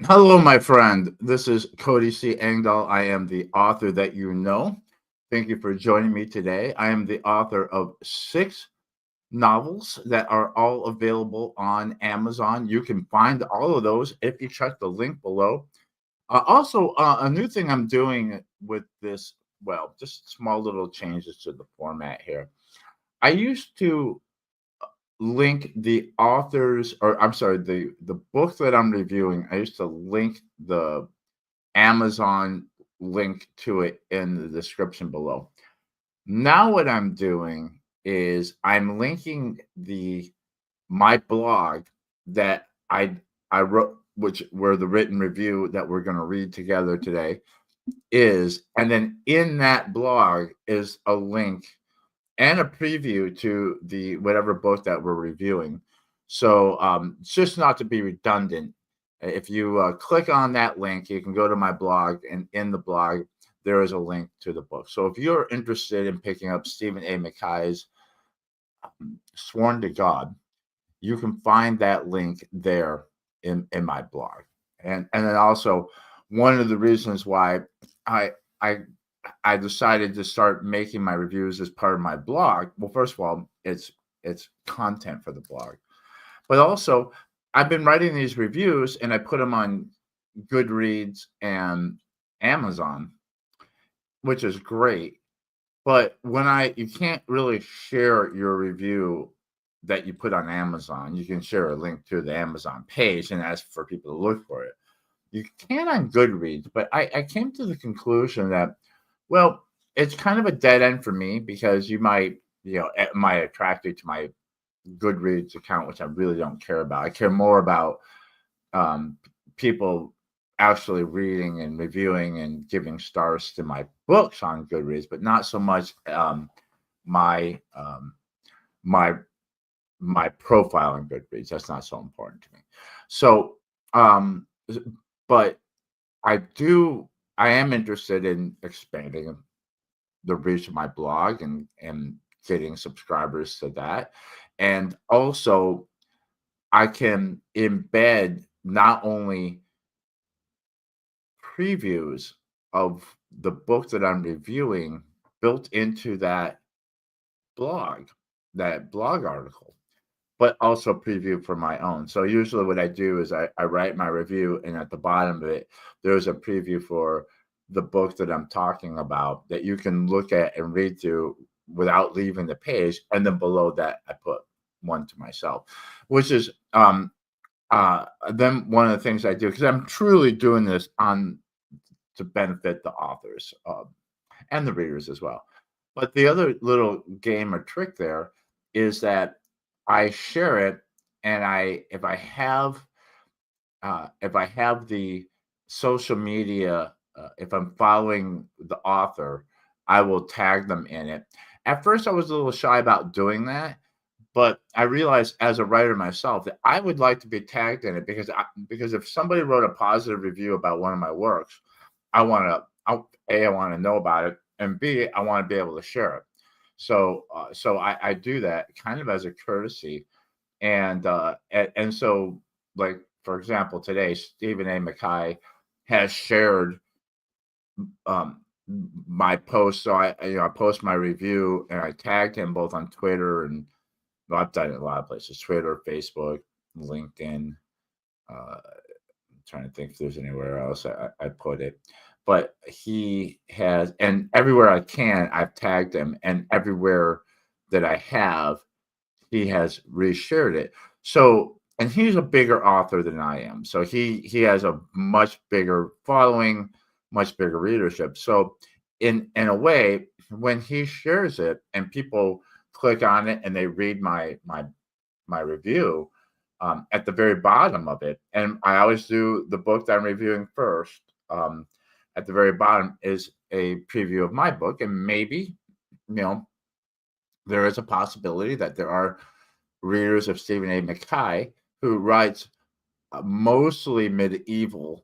Hello, my friend. This is Cody C. Engdahl. I am the author that you know. Thank you for joining me today. I am the author of six novels that are all available on Amazon. You can find all of those if you check the link below. A new thing I'm doing with this, well, just small little changes to the format here. I used to link the authors, or I'm sorry, the book that I'm reviewing. I used to link the Amazon link to it in the description below. Now what I'm doing is I'm linking the my blog that I wrote, which where the written review that we're going to read together today is, and then in that blog is a link and a preview to the whatever book that we're reviewing. So just not to be redundant, if you click on that link, you can go to my blog, and in the blog there is a link to the book. So if you're interested in picking up Stephen A. McKay's Sworn to God, you can find that link there in my blog. And then also one of the reasons why I I I decided to start making my reviews as part of my blog. Well, first of all, it's content for the blog, but also I've been writing these reviews and I put them on Goodreads and Amazon, which is great. But you can't really share your review that you put on Amazon. You can share a link to the Amazon page and ask for people to look for it. You can on Goodreads, but I came to the conclusion that, well, it's kind of a dead end for me because it might attract you to my Goodreads account, which I really don't care about. I care more about um, people actually reading and reviewing and giving stars to my books on Goodreads, but not so much my my my profile on Goodreads. That's not so important to me. So, um, but I do. I am interested in expanding the reach of my blog and getting subscribers to that, and also I can embed not only previews of the book that I'm reviewing built into blog, that blog article, but also preview for my own. So usually what I do is I write my review, and at the bottom of it, there's a preview for the book that I'm talking about that you can look at and read through without leaving the page. And then below that, I put one to myself, which is then one of the things I do, because I'm truly doing this on to benefit the authors and the readers as well. But the other little game or trick there is that I share it, and if I have the social media, if I'm following the author, I will tag them in it. At first, I was a little shy about doing that, but I realized as a writer myself that I would like to be tagged in it because if somebody wrote a positive review about one of my works, I want to know about it, and B, I want to be able to share it. So I do that kind of as a courtesy, and so, like, for example, today Stephen A. McKay has shared um, my post. So I post my review and I tagged him both on Twitter and, well, I've done it a lot of places: Twitter, Facebook, LinkedIn. I'm trying to think if there's anywhere else I put it, but he has, and everywhere I can, I've tagged him, and everywhere that I have, he has reshared it. So, and he's a bigger author than I am. So he has a much bigger following, much bigger readership. So in a way, when he shares it and people click on it and they read my review, at the very bottom of it, and I always do the book that I'm reviewing first. At the very bottom is a preview of my book, and maybe, you know, there is a possibility that there are readers of Stephen A. McKay, who writes mostly medieval,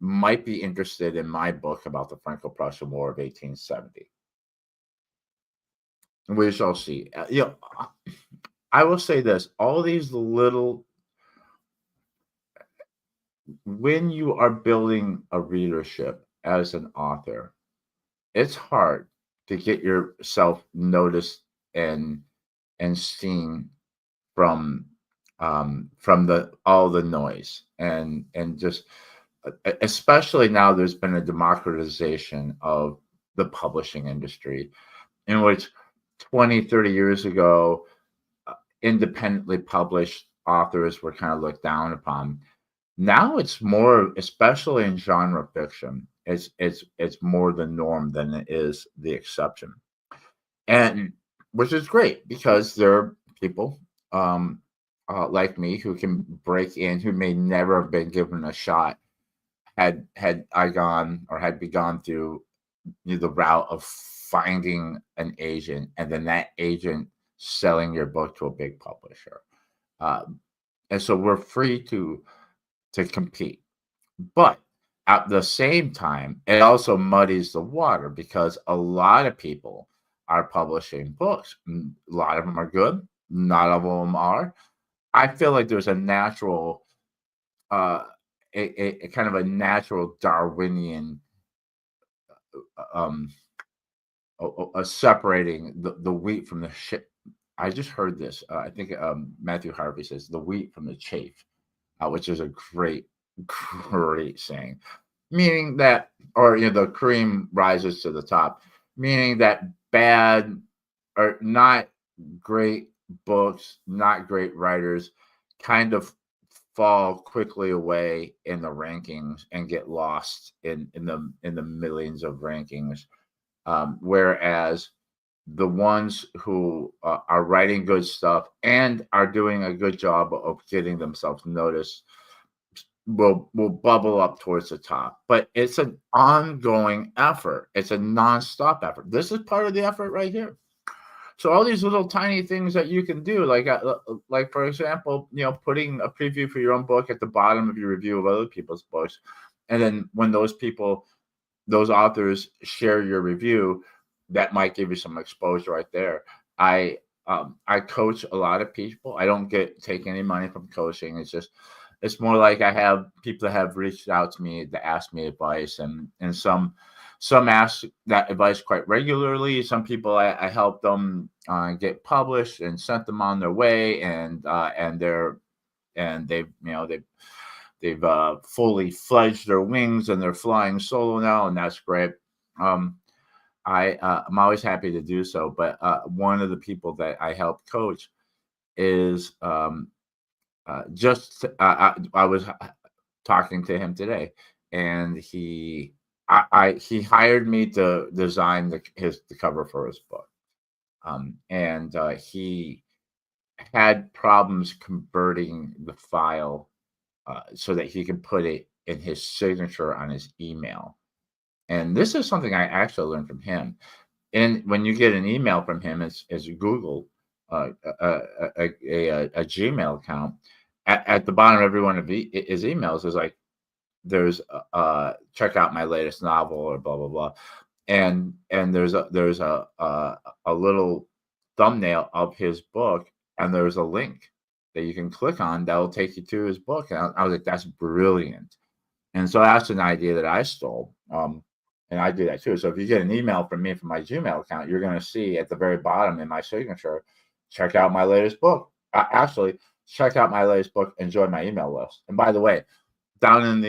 might be interested in my book about the Franco-Prussian War of 1870. We shall see. I will say this: all these little when you are building a readership as an author, it's hard to get yourself noticed and seen from the all the noise and just especially now there's been a democratization of the publishing industry in which 20, 30 years ago independently published authors were kind of looked down upon. Now it's more, especially in genre fiction, it's more the norm than it is the exception, and which is great because there are people um, like me who can break in who may never have been given a shot had I gone or had we gone through the route of finding an agent and then that agent selling your book to a big publisher. Uh, and so we're free to compete. But at the same time, it also muddies the water because a lot of people are publishing books. A lot of them are good, not all of them are. I feel like there's a natural, uh, a kind of a natural Darwinian um, separating the wheat from the shit. I just heard this. I think Matthew Harvey says the wheat from the chaff, which is a great saying, meaning that, or the cream rises to the top, meaning that bad or not great books, not great writers, kind of fall quickly away in the rankings and get lost in the millions of rankings, whereas the ones who are writing good stuff and are doing a good job of getting themselves noticed will bubble up towards the top. But it's an ongoing effort. It's a nonstop effort. This is part of the effort right here. So all these little tiny things that you can do, like for example, putting a preview for your own book at the bottom of your review of other people's books, and then when those authors share your review, that might give you some exposure right there. I coach a lot of people. I don't take any money from coaching. It's more like I have people that have reached out to me to ask me advice, and some ask that advice quite regularly. Some people I help them get published and sent them on their way, and they've fully fledged their wings and they're flying solo now, and that's great. Um, I'm always happy to do so. But one of the people that I help coach is I was talking to him today, and he hired me to design the cover for his book, and he had problems converting the file so that he could put it in his signature on his email. And this is something I actually learned from him. And when you get an email from him as Google, a Gmail account, at the bottom of every one of his emails is like, there's check out my latest novel or blah blah blah, and there's a little thumbnail of his book, and there's a link that you can click on that will take you to his book. And I was like, that's brilliant. And so that's an idea that I stole. And I do that too. So if you get an email from me from my Gmail account, you're going to see at the very bottom in my signature, check out my latest book. Actually, check out my latest book and join my email list. And by the way, down in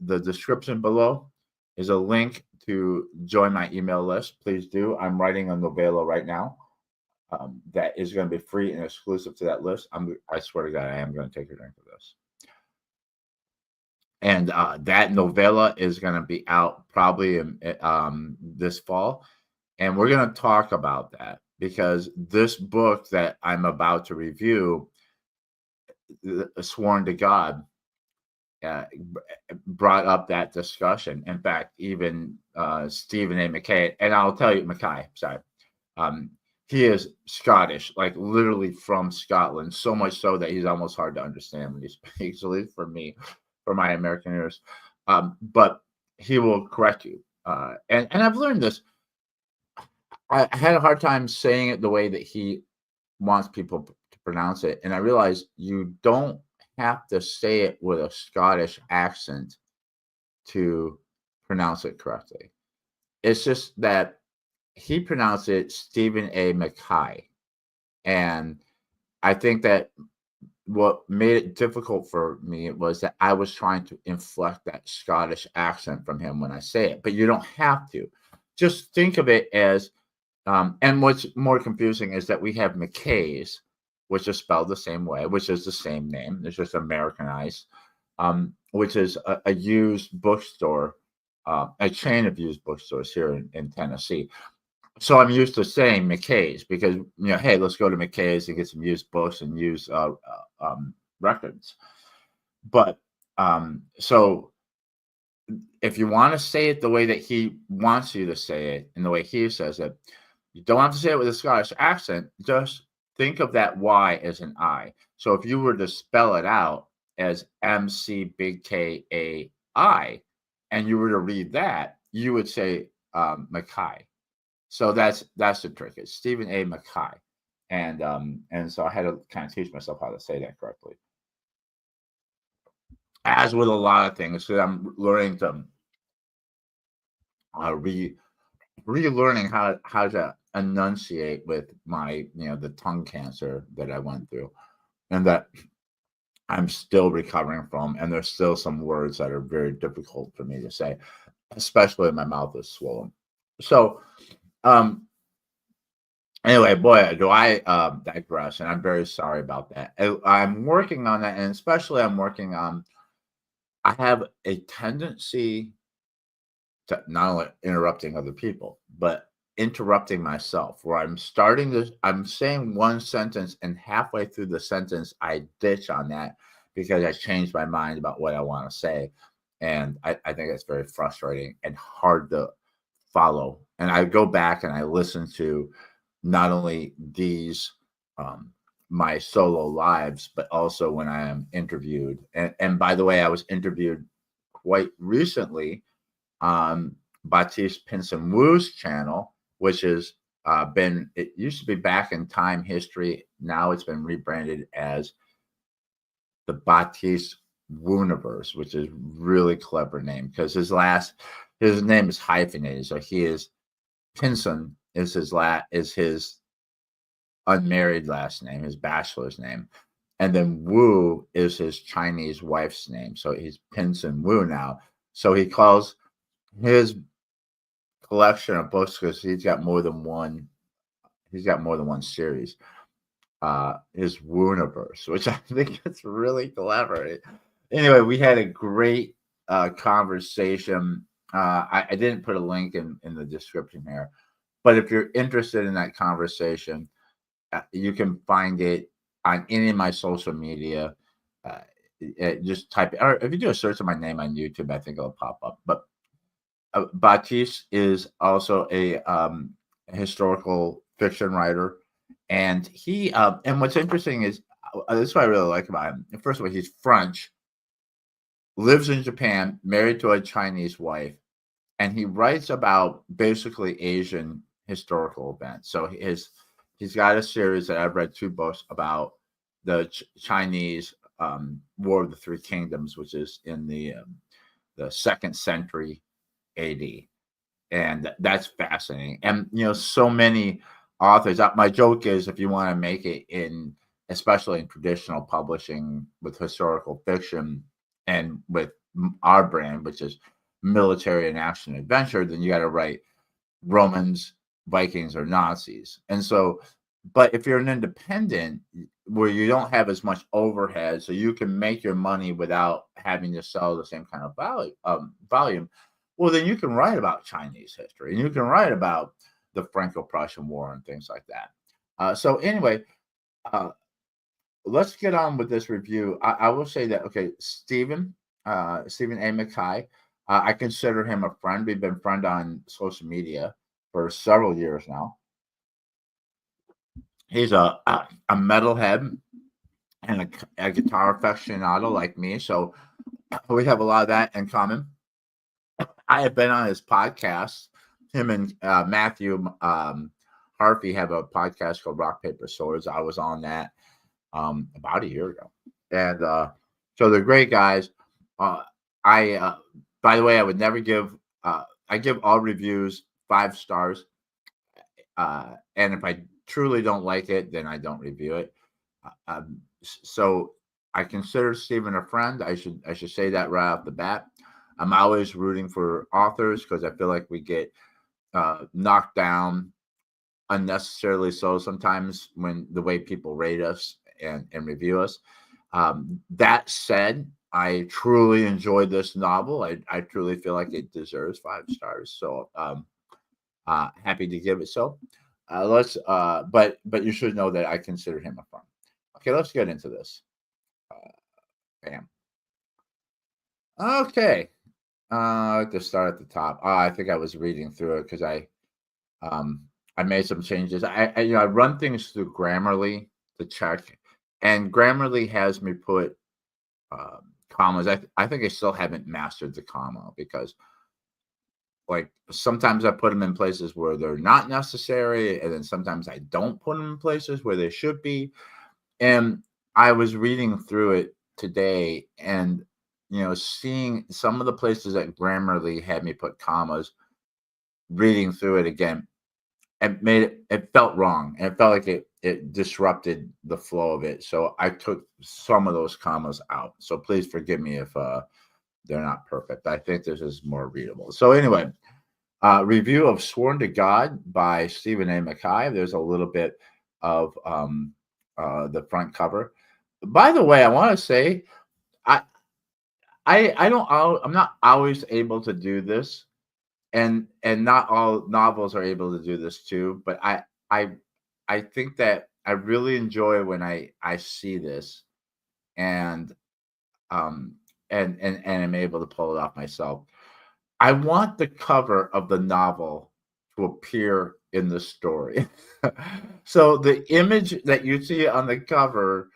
the description below is a link to join my email list. Please do. I'm writing a novella right now that is going to be free and exclusive to that list. I swear to God, I am going to take a drink of this. And that novella is going to be out probably this fall. And we're going to talk about that because this book that I'm about to review, Sworn to God, brought up that discussion. In fact, even Stephen A. McKay, and I'll tell you, McKay, sorry, he is Scottish, like literally from Scotland, so much so that he's almost hard to understand when he speaks, at least for me, for my American ears. But he will correct you. And I've learned this. I had a hard time saying it the way that he wants people to pronounce it. And I realized you don't have to say it with a Scottish accent to pronounce it correctly. It's just that he pronounced it Stephen A. McKay. And I think that what made it difficult for me was that I was trying to inflect that Scottish accent from him when I say it, but you don't have to. Just think of it as, and what's more confusing is that we have McKay's, which is spelled the same way, which is the same name. It's just Americanized, which is a used bookstore, a chain of used bookstores here in Tennessee. So I'm used to saying McKay's because, hey, let's go to McKay's and get some used books and used records. But so if you want to say it the way that he wants you to say it and the way he says it, you don't have to say it with a Scottish accent. Just think of that Y as an I. So if you were to spell it out as MC big K-A-I, and you were to read that, you would say McKay. So that's the trick. It's Stephen A. McKay. And so I had to kind of teach myself how to say that correctly. As with a lot of things, because I'm learning to relearning how to enunciate with my the tongue cancer that I went through, and that I'm still recovering from. And there's still some words that are very difficult for me to say, especially when my mouth is swollen. So anyway, boy, do I digress, and I'm very sorry about that. I'm working on that, and especially I'm working on. I have a tendency to not only interrupting other people, but interrupting myself, where I'm saying one sentence, and halfway through the sentence, I ditch on that because I changed my mind about what I want to say. And I think it's very frustrating and hard to follow. And I go back and I listen to not only these my solo lives, but also when I am interviewed. And by the way, I was interviewed quite recently on Baptiste Pinson Wu's channel, which has it used to be Back in Time History. Now it's been rebranded as the Baptiste Wooniverse, which is really clever name because his name is hyphenated. So he is Pinson is his unmarried last name, his bachelor's name. And then Wu is his Chinese wife's name. So he's Pinson Wu now. So he calls his collection of books, because he's got more than one series, his Wooniverse, which I think is really clever. Anyway, we had a great conversation. I didn't put a link in the description here, but if you're interested in that conversation, you can find it on any of my social media. Just type it, or if you do a search of my name on YouTube, I think it'll pop up. But Baptiste is also a historical fiction writer, and he and what's interesting is this is what I really like about him. First of all, he's French, lives in Japan, married to a Chinese wife, and he writes about basically Asian historical events. So he's got a series that I've read 2 books about the Chinese War of the Three Kingdoms, which is in the 2nd century AD, and that's fascinating. And so many authors. My joke is, if you want to make it in, especially in traditional publishing with historical fiction and with our brand, which is military and action adventure, then you got to write Romans, Vikings, or Nazis. And so, but if you're an independent where you don't have as much overhead, so you can make your money without having to sell the same kind of volume, well, then you can write about Chinese history, and you can write about the Franco-Prussian War and things like that. So anyway, let's get on with this review. I will say that, okay, Stephen A. McKay, I consider him a friend. We've been friends on social media for several years now. He's a metalhead and a guitar aficionado like me, so we have a lot of that in common. I have been on his podcast. Him and Matthew Harvey have a podcast called Rock Paper Swords. I was on that about a year ago, and So they're great guys. Uh, I, by the way, I would never give. I give all reviews 5 stars, and if I truly don't like it, then I don't review it. So I consider Steven a friend. I should say that right off the bat. I'm always rooting for authors because I feel like we get knocked down unnecessarily so sometimes when the way people rate us and review us. That said, I truly enjoyed this novel. I truly feel like it deserves 5 stars. So happy to give it so. Let's but you should know that I consider him a friend. Okay, let's get into this. Bam. Okay. To start at the top. I think I was reading through it because um I made some changes. I run things through Grammarly to check, and Grammarly has me put commas. I think I still haven't mastered the comma because like sometimes I put them in places where they're not necessary, and then sometimes I don't put them in places where they should be. And I was reading through it today, and seeing some of the places that Grammarly had me put commas, reading through it again, it felt wrong, and it felt like it disrupted the flow of it. So I took some of those commas out. So please forgive me if they're not perfect. I think this is more readable. So anyway, review of Sworn to God by Stephen A. McKay. There's a little bit of the front cover. By the way, I want to say I I'm not always able to do this, and not all novels are able to do this too. But I I think that I really enjoy when I see this, and um and I'm able to pull it off myself. I want the cover of the novel to appear in the story. So the image that you see on the cover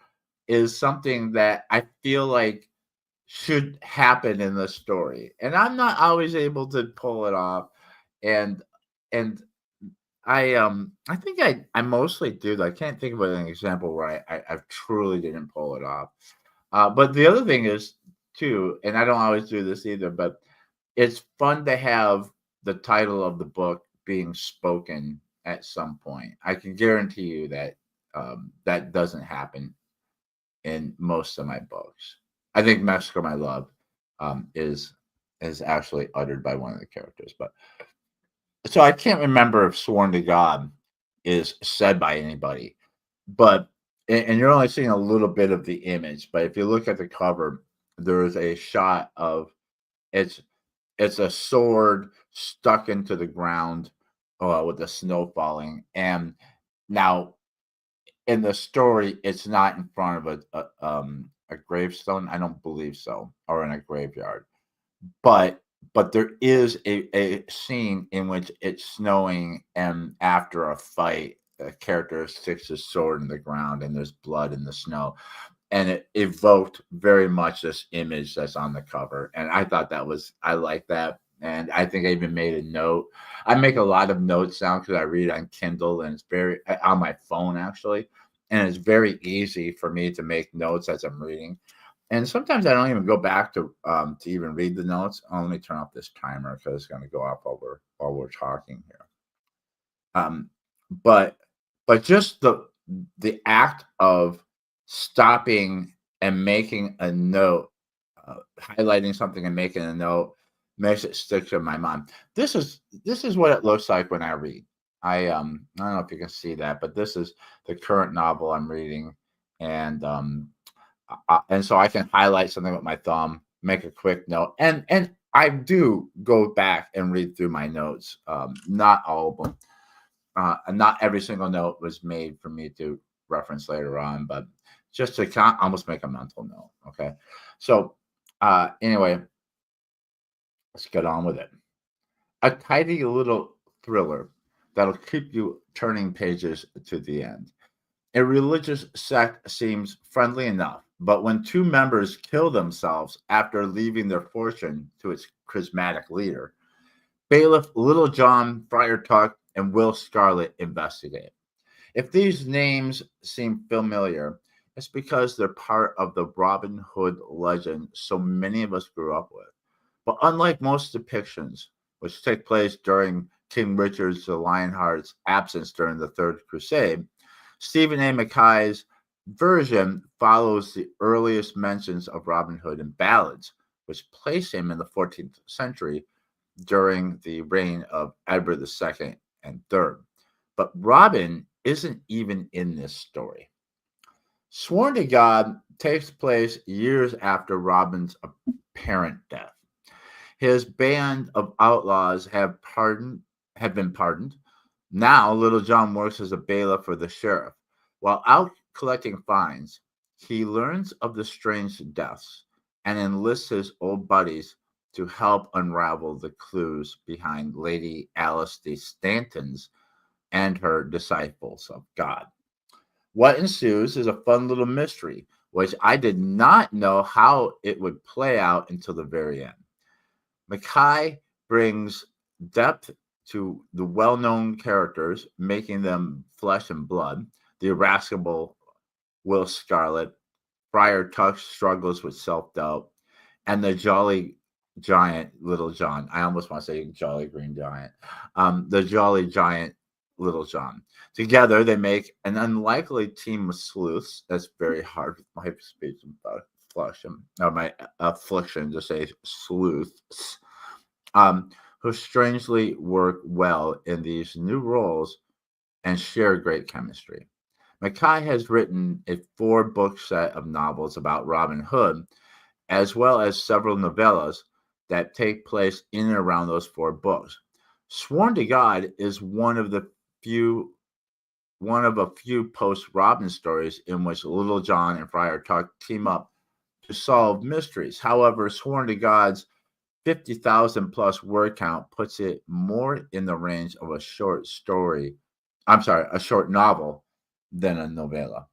is something that I feel like should happen in the story. And I'm not always able to pull it off. And and I think I mostly do. I can't think of an example where I truly didn't pull it off. But the other thing is too, and I don't always do this either, but it's fun to have the title of the book being spoken at some point. I can guarantee you that that doesn't happen in most of my books. I think Mexico, My Love, is actually uttered by one of the characters. But so I can't remember if Sworn to God is said by anybody, but and you're only seeing a little bit of the image. But if you look at the cover, there is a shot of it's it's a sword stuck into the ground with the snow falling. And now in the story, it's not in front of a gravestone. I don't believe so, or in a graveyard. But but there is a scene in which it's snowing, and after a fight, a character sticks his sword in the ground, and there's blood in the snow, and it evoked very much this image that's on the cover. And I thought I like that. And I think I even made a note. I make a lot of notes now because I read on Kindle, and it's very on my phone actually. And it's very easy for me to make notes as I'm reading. And sometimes I don't even go back to even read the notes. Oh, let me turn off this timer because it's going to go off while we're talking here. Um, but just the act of stopping and making a note, highlighting something and making a note makes it stick to my mind. This is what it looks like when I read. I don't know if you can see that, but this is the current novel I'm reading, and and so I can highlight something with my thumb, make a quick note, and I do go back and read through my notes. Not all of them. And not every single note was made for me to reference later on, but just to kind of almost make a mental note. Okay. So, anyway, let's get on with it. A tidy little thriller that'll keep you turning pages to the end. A religious sect seems friendly enough, but when two members kill themselves after leaving their fortune to its charismatic leader, Bailiff Little John, Friar Tuck, and Will Scarlet investigate. If these names seem familiar, It's because they're part of the Robin Hood legend so many of us grew up with. But unlike most depictions, which take place during King Richard's the Lionheart's absence during the Third Crusade, Stephen A. McKay's version follows the earliest mentions of Robin Hood in ballads, which place him in the 14th century during the reign of Edward II and III. But Robin isn't even in this story. Sworn to God takes place years after Robin's apparent death. His band of outlaws have been pardoned. Now Little John works as a bailiff for the sheriff. While out collecting fines, he learns of the strange deaths and enlists his old buddies to help unravel the clues behind Lady Alice de Stanton's and her disciples of God. What ensues is a fun little mystery, which I did not know how it would play out until the very end. McKay brings depth to the well known characters, making them flesh and blood. The irascible Will Scarlet, Friar Tuck struggles with self doubt, and the jolly giant Little John. I almost want to say Jolly Green Giant. The jolly giant Little John. Together, they make an unlikely team of sleuths. That's very hard with my speech and flush and my affliction to say sleuths, who strangely work well in these new roles and share great chemistry. McKay has written a four-book set of novels about Robin Hood, as well as several novellas that take place in and around those four books. Sworn to God is one of a few post-Robin stories in which Little John and Friar Tuck team up to solve mysteries. However, Sworn to God's 50,000 plus word count puts it more in the range of a short story. I'm sorry, a short novel than a novella.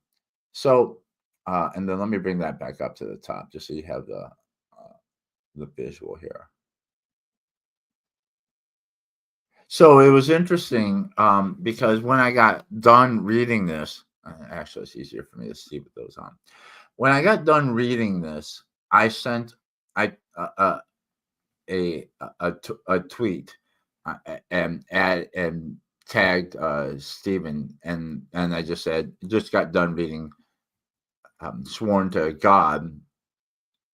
So, and then let me bring that back up to the top just so you have the visual here. So it was interesting because when I got done reading this, actually, it's easier for me to see with those on. When I got done reading this, I sent I a tweet and tagged Stephen and I just said just got done reading Sworn to God,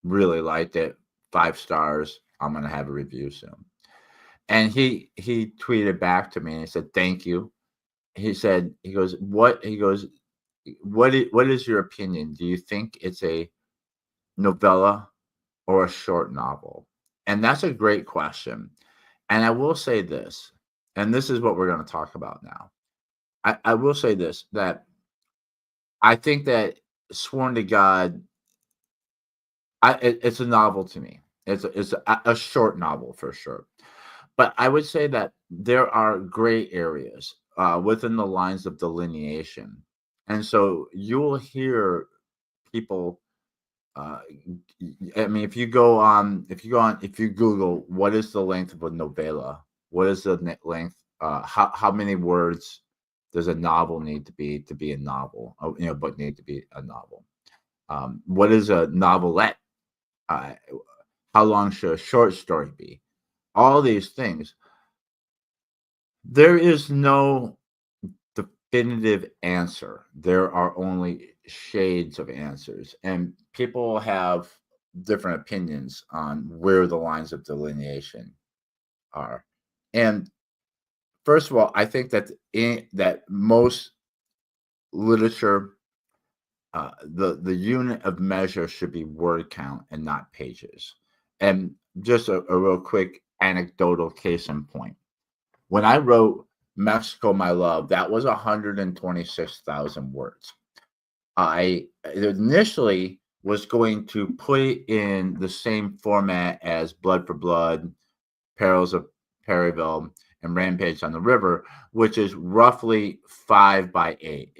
really liked it, 5 stars. I'm gonna have a review soon. And he tweeted back to me and he said thank you. He said what is your opinion? Do you think it's a novella or a short novel? And that's a great question. And I will say this, and this is what we're going to talk about now. I will say this that I think that Sworn to God, it's a novel to me. It's a short novel for sure. But I would say that there are gray areas within the lines of delineation. And so you'll hear people I mean, if you Google what is the length of a novella, what is the length? How many words does a novel need to be a novel? Book need to be a novel. What is a novelette? Uh, how long should a short story be? All these things. There is no definitive answer. There are only shades of answers, and people have different opinions on where the lines of delineation are. And first of all, I think that most literature, the unit of measure should be word count and not pages. And just a real quick anecdotal case in point. When I wrote Mexico, My Love, that was 126,000 words. I initially was going to put it in the same format as Blood for Blood, Perils of Perryville, and Rampage on the River, which is roughly 5 by 8.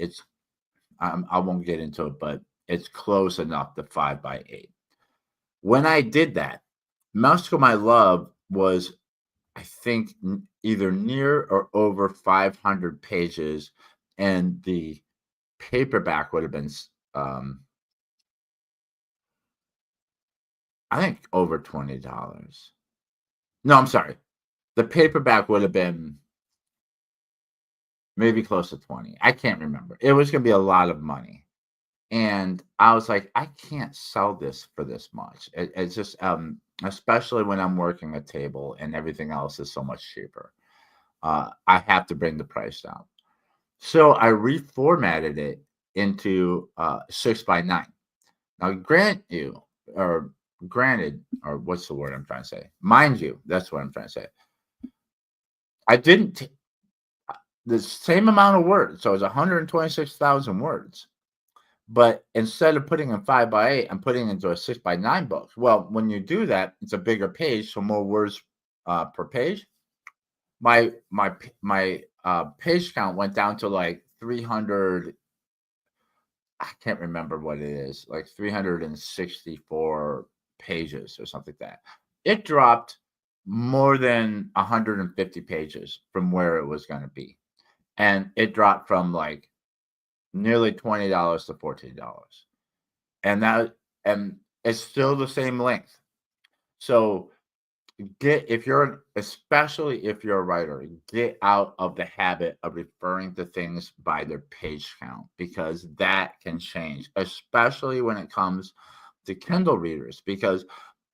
I won't get into it, but it's close enough to 5 by 8. When I did that, Mexico, My Love was, I think, either near or over 500 pages, and the paperback would have been Um, I think over $20. No, I'm sorry. The paperback would have been maybe close to 20. I can't remember. It was gonna be a lot of money. And I was like, I can't sell this for this much. It's just especially when I'm working a table and everything else is so much cheaper. I have to bring the price down. So I reformatted it into 6 by 9. Now, or granted, or what's the word I'm trying to say? Mind you, that's what I'm trying to say. I didn't the same amount of words, so it's 126,000 words. But instead of putting in 5 by 8, I'm putting it into a 6 by 9 book. Well, when you do that, it's a bigger page, so more words per page. My page count went down to like 300. I can't remember what it is, like 364 pages or something like that. It dropped more than 150 pages from where it was going to be. And it dropped from like nearly $20 to $14. And it's still the same length. So if you're especially if you're a writer, get out of the habit of referring to things by their page count, because that can change, especially when it comes to Kindle readers. Because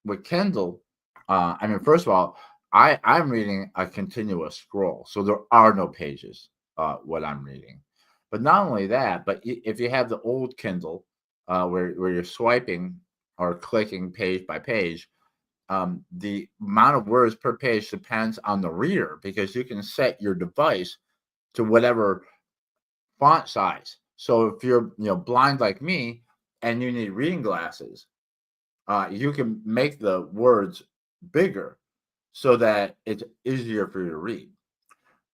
with Kindle, I mean, first of all, I'm reading a continuous scroll, so there are no pages what I'm reading. But not only that, but if you have the old Kindle where you're swiping or clicking page by page, the amount of words per page depends on the reader, because you can set your device to whatever font size. So if you're blind like me and you need reading glasses, you can make the words bigger so that it's easier for you to read.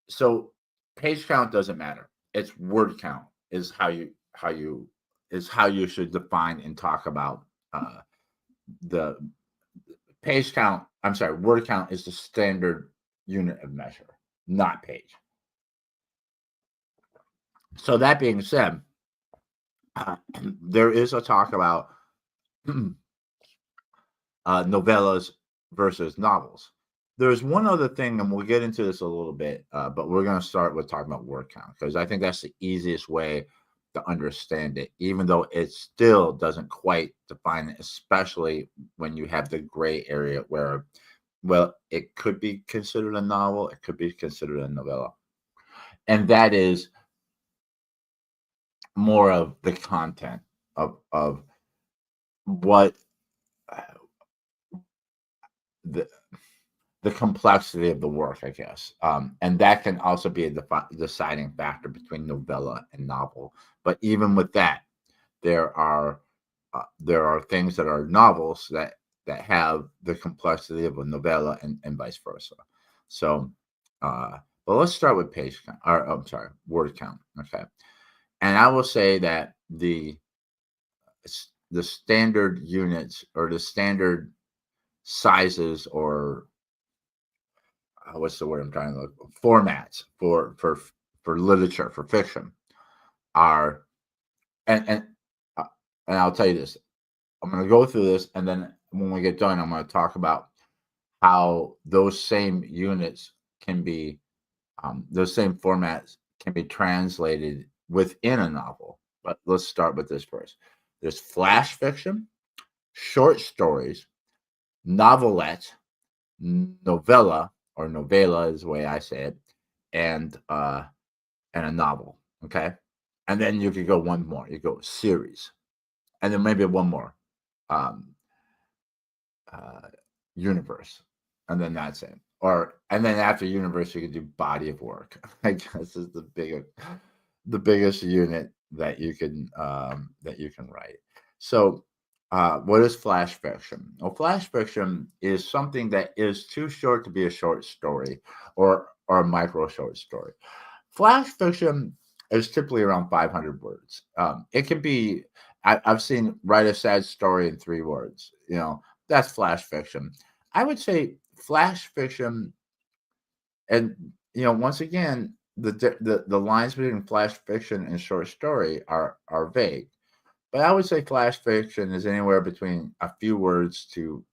So page count doesn't matter. It's word count is how you should define and talk about the page count. I'm sorry, word count is the standard unit of measure, not page. So that being said, there is a talk about novellas versus novels. There's one other thing, and we'll get into this a little bit, but we're going to start with talking about word count, because I think that's the easiest way to understand it, even though it still doesn't quite define it, especially when you have the gray area where, well, it could be considered a novel, it could be considered a novella. And that is more of the content of what the complexity of the work, I guess. And that can also be a deciding factor between novella and novel. But even with that, there are things that are novels that have the complexity of a novella, and vice versa. So, but let's start with page count, or I'm sorry, word count. Okay, and I will say that the standard units, or the standard sizes, or what's the word I'm trying to look for? Formats for literature, for fiction, are and and uh, and I'll tell you this. I'm going to go through this, and then when we get done, I'm going to talk about how those same units can be, those same formats can be translated within a novel. But let's start with this first. There's flash fiction, short stories, novelette, novella, or novella is the way I say it, and a novel. Okay, and then you could go one more. You go series, and then maybe one more. Um, uh, Universe, and then that's it. Or and then after universe, you can do body of work. I guess is the biggest unit that you can write. So, what is flash fiction? Well, flash fiction is something that is too short to be a short story, or a micro short story. Flash fiction is typically around 500 words. It can be. I've seen write a sad story in 3 words. That's flash fiction. I would say flash fiction, and once again, the lines between flash fiction and short story are vague. but I would say flash fiction is anywhere between a few words to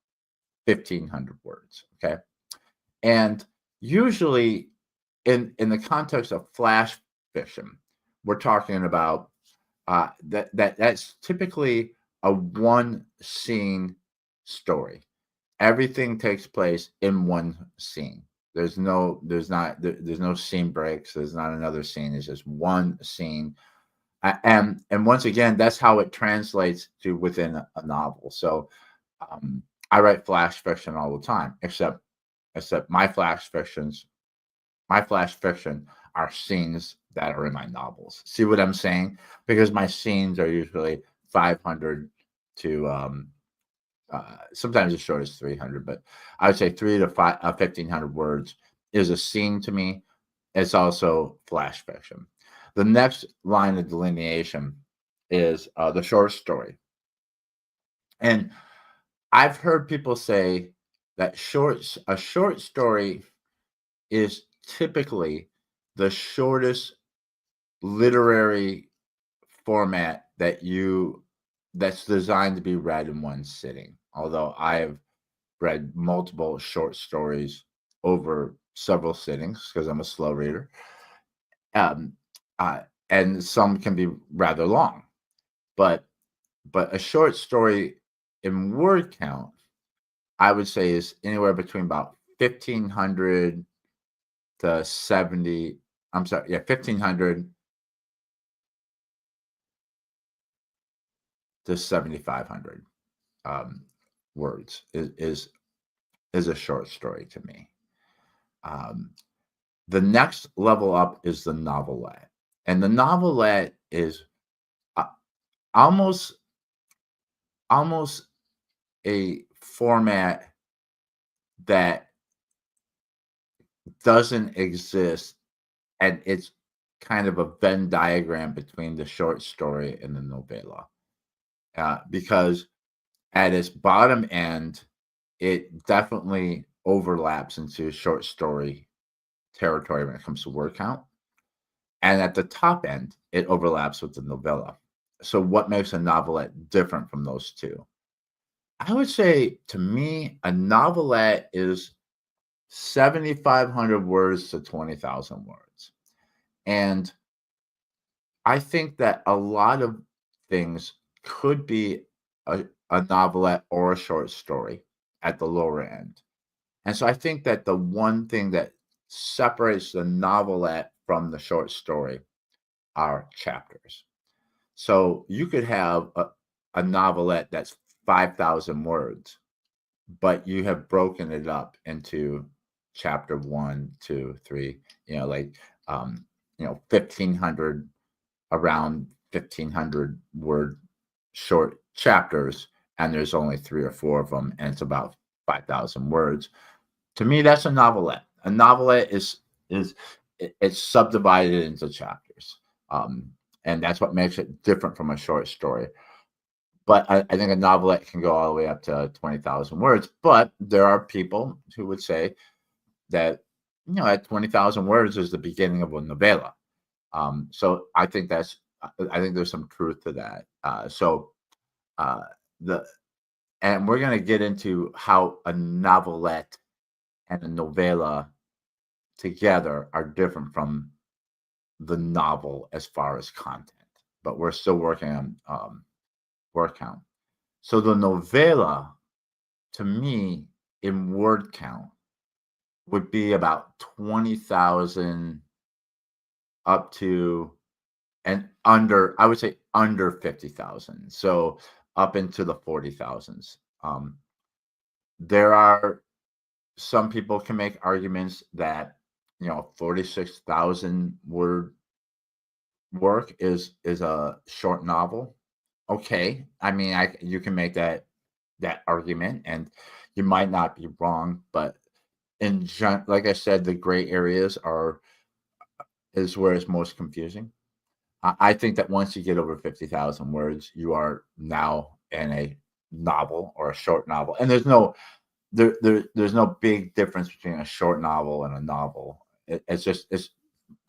1,500 words. Okay. And usually in the context of flash fiction, we're talking about that's typically a one scene story. Everything takes place in one scene. There's no scene breaks. There's not another scene. It's just one scene. And once again, that's how it translates to within a novel. So um, I write flash fiction all the time, except my flash fiction are scenes that are in my novels. See what I'm saying? Because my scenes are usually 500 to sometimes as short as 300, but I would say 1,500 words is a scene to me. It's also flash fiction. The next line of delineation is the short story. And I've heard people say that a short story is typically the shortest literary format that's designed to be read in one sitting. Although I've read multiple short stories over several sittings because I'm a slow reader, um, uh, and some can be rather long. But a short story in word count, I would say, is anywhere between about 1,500 to 70. I'm sorry, yeah, 1,500 to 7,500 um, words is a short story to me. Um, the next level up is the novelette, and the novelette is uh, almost almost a format that doesn't exist, and it's kind of a Venn diagram between the short story and the novella, because at its bottom end, it definitely overlaps into short story territory when it comes to word count. And at the top end, it overlaps with the novella. So, what makes a novelette different from those two? I would say to me, a novelette is 7,500 words to 20,000 words. And I think that a lot of things could be a novelette or a short story at the lower end. And so I think that the one thing that separates the novelette from the short story are chapters. So you could have a novelette that's 5,000 words, but you have broken it up into chapter one, two, three, like, um, 1,500, around 1,500 word short chapters, and there's only three or four of them, and it's about 5,000 words. To me, that's a novelette. A novelette is it's subdivided into chapters, um, and that's what makes it different from a short story. But I think a novelette can go all the way up to 20,000 words. But there are people who would say that at 20,000 words is the beginning of a novella. So I think there's some truth to that. Uh, the and we're going to get into how a novelette and a novella together are different from the novel as far as content, but we're still working on word count. So the novella, to me, in word count, would be about 20,000 up to and under, I would say under 50,000. So up into the 40,000s. There are some people can make arguments that 46,000 word work is a short novel. Okay, I mean, you can make that argument, and you might not be wrong, but like I said, the gray areas are is where it's most confusing. I think that once you get over 50,000 words, you are now in a novel or a short novel, and there's no big difference between a short novel and a novel. It's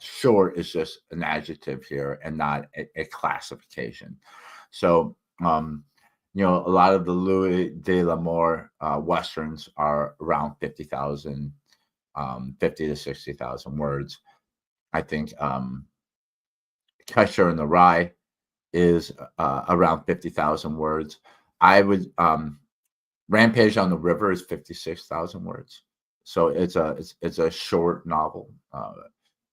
short is just an adjective here and not a classification. So Um, a lot of the Louis de l'Amour westerns are around 50,000, 50 to 60,000 words. I think Catcher in the Rye is around 50,000 words. I would Rampage on the River is 56,000 words. So it's a short novel.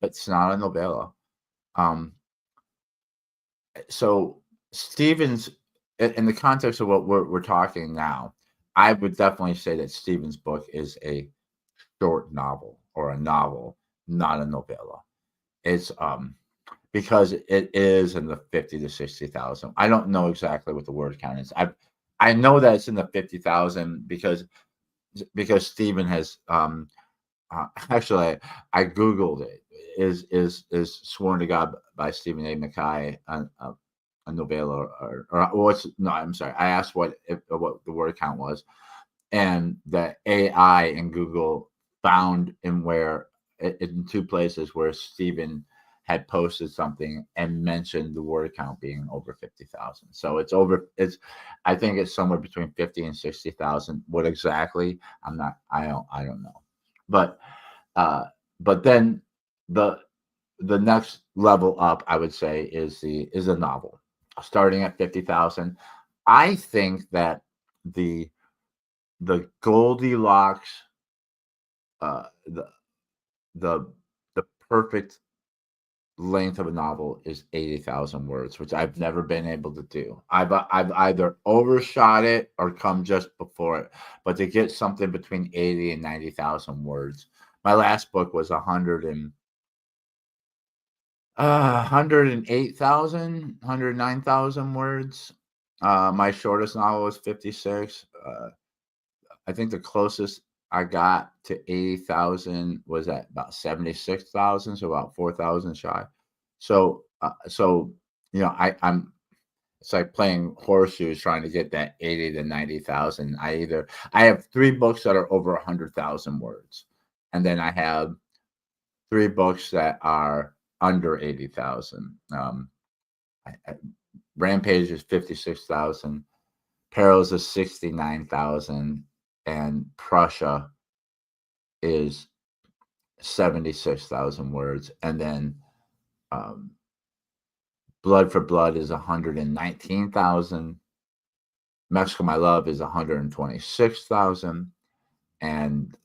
It's not a novella. Um, so Stevens, in the context of what we're talking now, I would definitely say that Stevens' book is a short novel or a novel, not a novella. It's because it is in the 50 to 60,000. I don't know exactly what the word count is. I know that it's in the 50,000 because Stephen has actually I googled it. Is Sworn to God by Stephen A. McKay a novella or what's no? I'm sorry. I asked what the word count was, and the AI in Google found in two places where Stephen had posted something and mentioned the word count being over 50,000. So I think it's somewhere between 50 and 60,000. What exactly? I don't know. But uh, but then the the next level up, I would say, is a novel, starting at 50,000. I think that the the Goldilocks, uh, the the the perfect length of a novel is 80,000 words, which I've never been able to do. I've either overshot it or come just before it, but to get something between 80 and 90,000 words. My last book was 108,000, 109,000 words. My shortest novel was 56. I think the closest I got to 80,000 was at about 76,000, so about 4,000 shy. So I'm it's like playing horseshoes trying to get that 80 to 90,000. I have three books that are over 100,000 words, and then I have three books that are under 80,000. Rampage is 56,000. Perils is 69,000, and Prussia is 76,000 words, and then um, Blood for Blood is 119,000. Mexico My Love is 126,000, and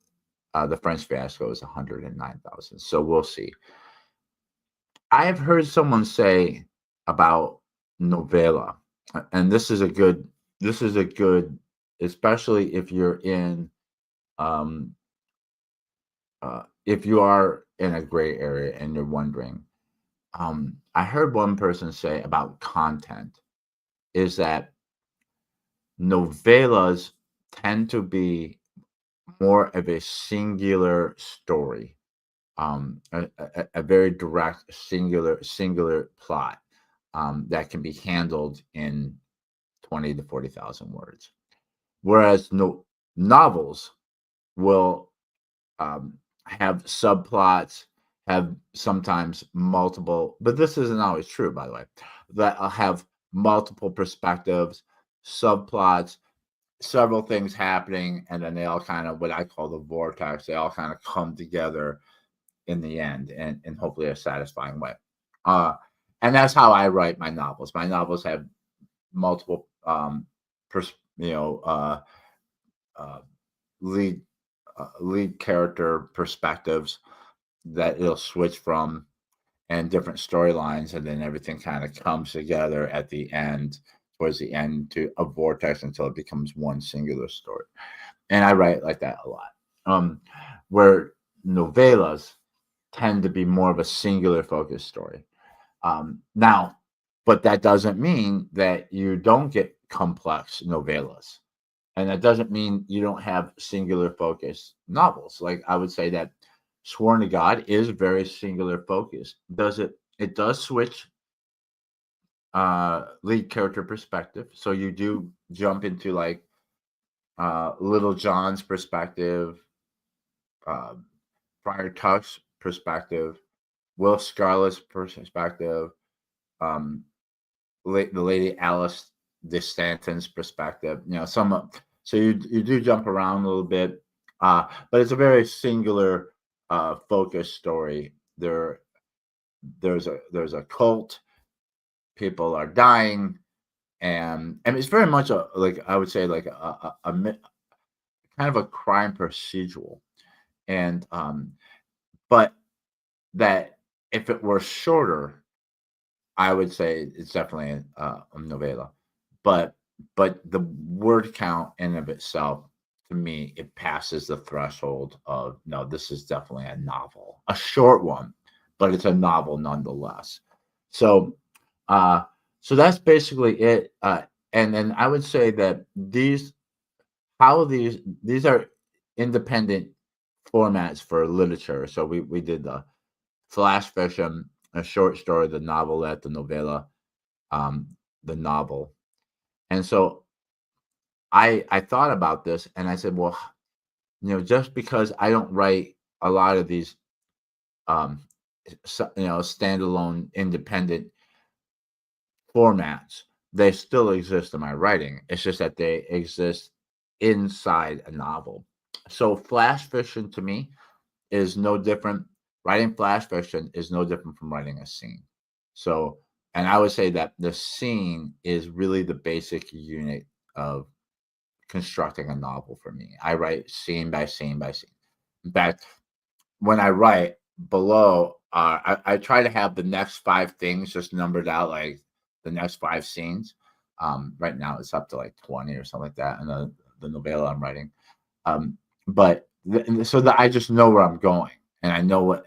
The French Fiasco is 109,000. So we'll see. I have heard someone say about novella, and this is a good, especially um, if you are in a gray area and you're wondering. I heard one person say about content is that novellas tend to be more of a singular story, a very direct singular plot that can be handled in 20 to 40,000 words, whereas novels will have subplots, have sometimes multiple, but this isn't always true, by the way, that have multiple perspectives, subplots, several things happening, and then they all kind of, what I call the vortex, they all kind of come together in the end and in hopefully a satisfying way. Uh, and that's how I write my novels. My novels have multiple, pers- you know, uh, lead lead character perspectives that it'll switch from, and different storylines, and then everything kind of comes together at the end, towards the end, to a vortex until it becomes one singular story. And I write like that a lot. Where novellas tend to be more of a singular focus story. Now, but that doesn't mean that you don't get complex novellas. And that doesn't mean you don't have singular focus novels. Like I would say that Sworn to God is very singular focus. It does switch lead character perspective. So you do jump into like Little John's perspective, uh, Friar Tuck's perspective, Will Scarlet's perspective, um, the Lady Alice. the Stanton's perspective. So you do jump around a little bit, but it's a very singular focused story. There's a cult. People are dying, and it's very much a, like, I would say, like kind of a crime procedural, and but that if it were shorter, I would say it's definitely a novela, but the word count in of itself, to me, it passes the threshold of, no, this is definitely a novel, a short one, but it's a novel nonetheless. So, uh, so that's basically it. And then I would say that these are independent formats for literature. So we did the flash fiction, a short story, the novelette, the novella, um, the novel. And so I thought about this and I said, well, just because I don't write a lot of these, um, standalone independent formats, they still exist in my writing. It's just that they exist inside a novel. So flash fiction to me is no different. Writing flash fiction is no different from writing a scene. So, and I would say that the scene is really the basic unit of constructing a novel for me. I write scene by scene by scene. In fact, when I write below, I try to have the next five things just numbered out, like the next five scenes. Right now it's up to like 20 or something like that in the novella I'm writing. Um, but so that I just know where I'm going, and I know what,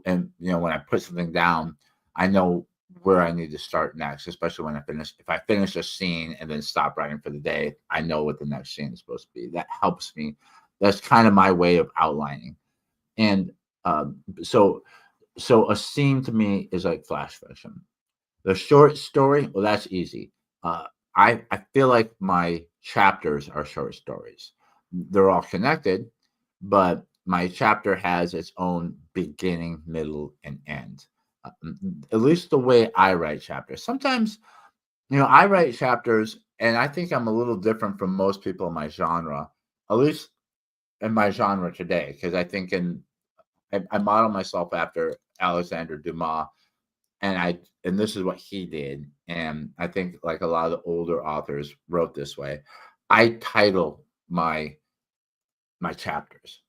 and when I put something down, I know where I need to start next. Especially when if I finish a scene and then stop writing for the day, I know what the next scene is supposed to be. That helps me. That's kind of my way of outlining. And so a scene to me is like flash fiction. The short story, well, that's easy. Uh, I feel like my chapters are short stories. They're all connected, but my chapter has its own beginning, middle, and end. At least the way I write chapters. Sometimes, I write chapters, and I think I'm a little different from most people in my genre, at least in my genre today, because I think I model myself after Alexander Dumas, and this is what he did, and I think, like a lot of the older authors wrote this way. I title my chapters,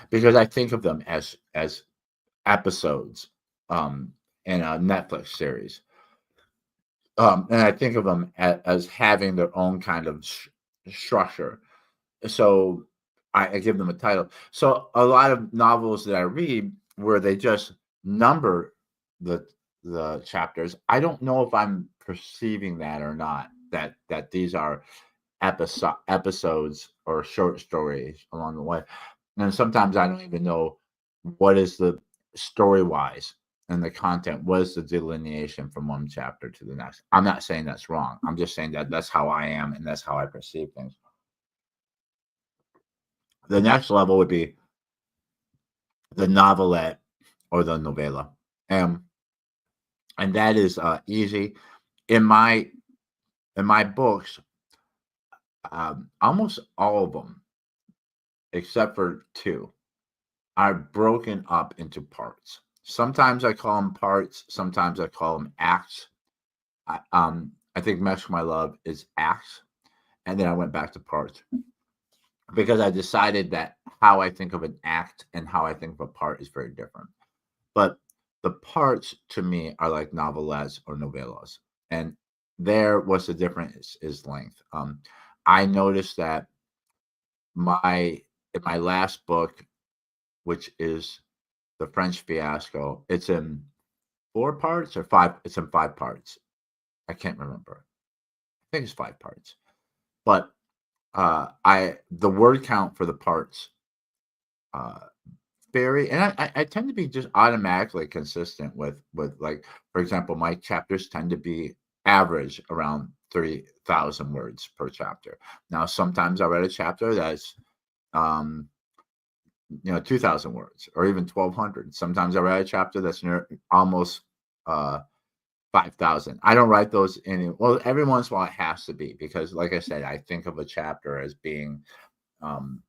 because I think of them as episodes, um, in a Netflix series, and I think of them as having their own kind of structure. So I give them a title. So a lot of novels that I read where they just number the chapters, I don't know if I'm perceiving that or not. That these are episodes or short stories along the way, and sometimes I don't even know what is the story wise and the content. What is the delineation from one chapter to the next? I'm not saying that's wrong. I'm just saying that that's how I am and that's how I perceive things. The next level would be the novelette or the novella, and that is easy. In my books, almost all of them, except for two, are broken up into parts. Sometimes I call them parts. Sometimes I call them acts. I think "Mesh for My Love" is acts, and then I went back to parts because I decided that how I think of an act and how I think of a part is very different. But the parts to me are like novellas or novellas. And there, what's the difference is length. I noticed that my in my last book, which is The French Fiasco, it's in four parts or five. It's in five parts. I can't remember. I think it's five parts. But I the word count for the parts uh, vary, and I tend to be just automatically consistent with, like, for example, my chapters tend to be average around 30,000 words per chapter. Now, sometimes I read a chapter that's, um, 2,000 words or even 1,200. Sometimes I read a chapter that's near almost uh 5,000. I don't write those well, every once in a while it has to be because, like I said, I think of a chapter as being um,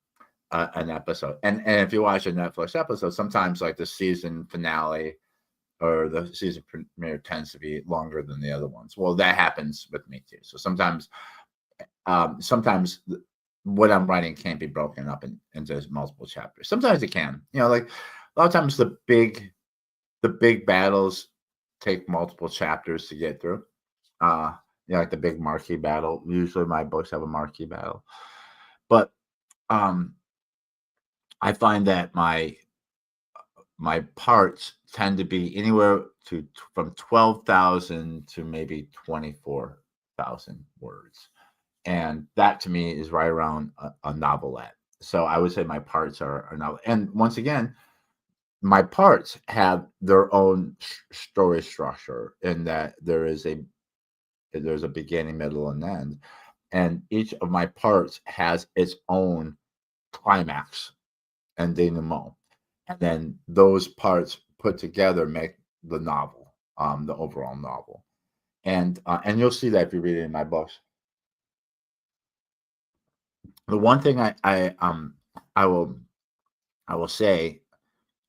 an episode. And if you watch a Netflix episode, sometimes like the season finale or the season premiere tends to be longer than the other ones. Well, that happens with me too. So sometimes what I'm writing can't be broken up into multiple chapters. Sometimes it can. Like a lot of times the big battles take multiple chapters to get through. Like the big marquee battle. Usually my books have a marquee battle. But um I find that my parts tend to be anywhere from 12,000 to maybe 24,000 words. And that to me is right around a novelette. So I would say my parts are a novel. And once again, my parts have their own story structure in that there's a beginning, middle, and end. And each of my parts has its own climax and denouement. And then those parts put together make the novel, the overall novel. And you'll see that if you read it in my books. The one thing I will say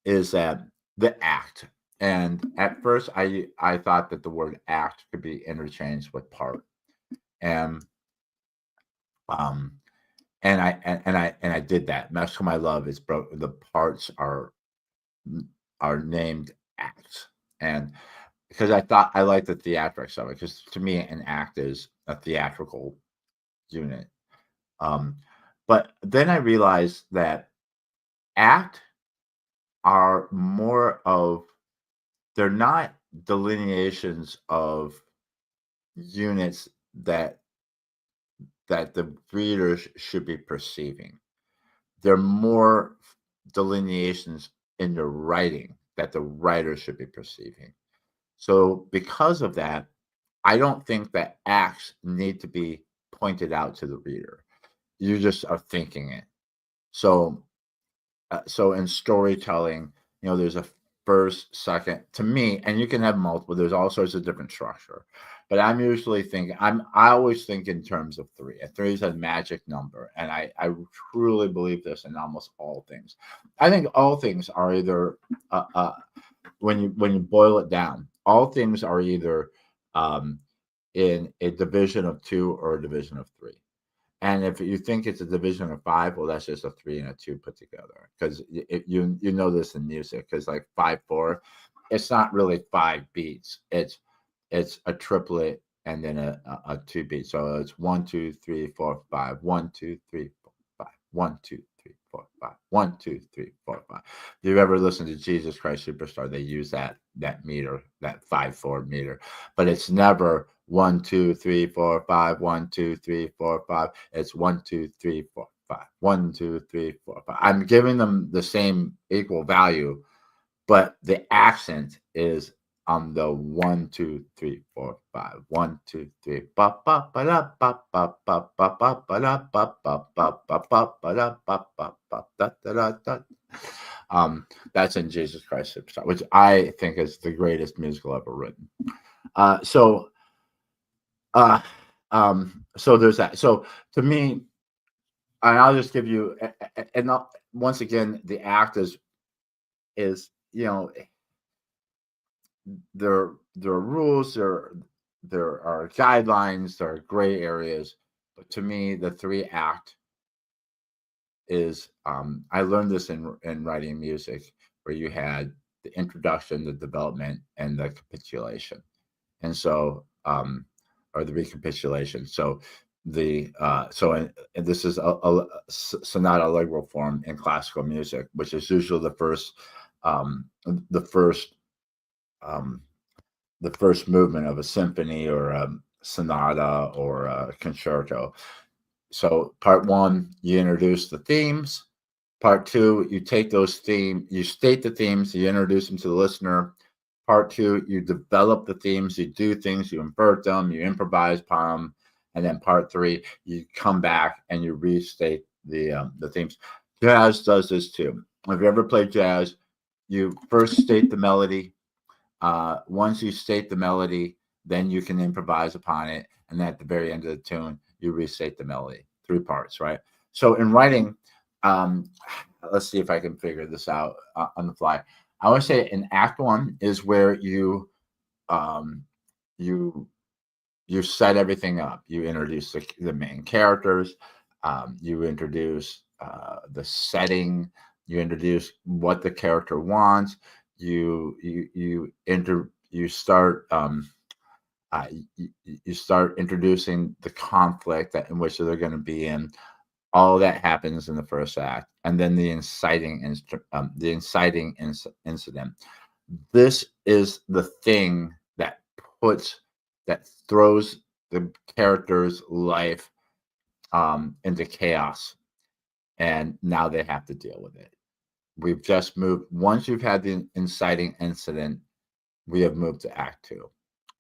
is that the act. And at first I thought that the word act could be interchanged with part. And um and I did that. Mexico My Love is broke. The parts are named acts. And because I thought I liked the theatrics of it, because to me an act is a theatrical unit. Um, but then I realized that act are more of they're not delineations of units that the readers should be perceiving. They're more delineations in the writing that the writer should be perceiving. So because of that, I don't think that acts need to be pointed out to the reader. You just are thinking it. So in storytelling, there's a first, second, to me, and you can have multiple. There's all sorts of different structure, but I'm usually thinking. I always think in terms of three. A three is a magic number, and I truly believe this in almost all things. I think all things are either when you boil it down, all things are either um, in a division of two or a division of three. And if you think it's a division of five, well, that's just a three and a two put together. Because you know this in music, because like 5/4, it's not really five beats. It's a triplet and then a two beat. So it's 1, 2, 3, 4, 5. 1, 2, 3, 4, 5. 1, 2, 3, 4, 5. 1, 2, 3, 4, 5. If you've ever listened to Jesus Christ Superstar, they use that meter, that 5/4 meter, but it's never 1, 2, 3, 4, 5. 1, 2, 3, 4, 5. It's 1, 2, 3, 4, 5. 1, 2, 3, 4, 5. I'm giving them the same equal value, but the accent is on the 1, 2, 3, 4, 5. 1, 2, 3. Ba ba ba da ba ba ba ba ba ba da ba ba ba ba ba ba da ba ba ba da da da da. That's in Jesus Christ Superstar, which I think is the greatest musical ever written. Uh, so uh, so there's that. So to me, and I'll just give you, and once again, the act is there are rules, there are guidelines, there are gray areas, but to me, the three act is I learned this in writing music, where you had the introduction, the development, and the capitulation. And so or the recapitulation. So and this is a sonata allegro form in classical music, which is usually um, the first um, the first movement of a symphony or a sonata or a concerto. So part one, you introduce the themes. Part two, you take those themes, you state the themes, you introduce them to the listener. Part two, you develop the themes, you do things, you invert them, you improvise upon them. And then part three, you come back and you restate the themes. Jazz does this too. If you ever played jazz, you first state the melody. Once you state the melody, then you can improvise upon it, and then at the very end of the tune, you restate the melody. 3 parts, right? So in writing, um, let's see if I can figure this out on the fly. I would say in Act One is where um, you you set everything up. You introduce the main characters. You introduce the setting. You introduce what the character wants. You start you start introducing the conflict that in which they're going to be in. All that happens in the first act, and then the incident. This is the thing that puts that throws the character's life into chaos, and now they have to deal with it. We've just moved. Once you've had the inciting incident, we have moved to Act Two.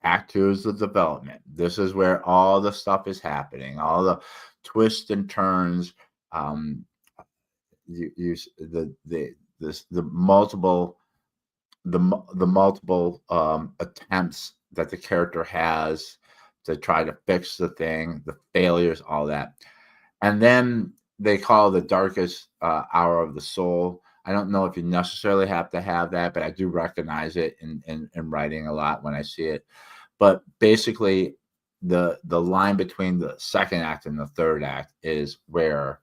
Act Two is the development. This is where all the stuff is happening, all the twists and turns. Um, you the multiple the multiple attempts that the character has to try to fix the thing, the failures, all that. And then they call the darkest hour of the soul. I don't know if you necessarily have to have that, but I do recognize it in writing a lot when I see it. But basically, the line between the second act and the third act is where,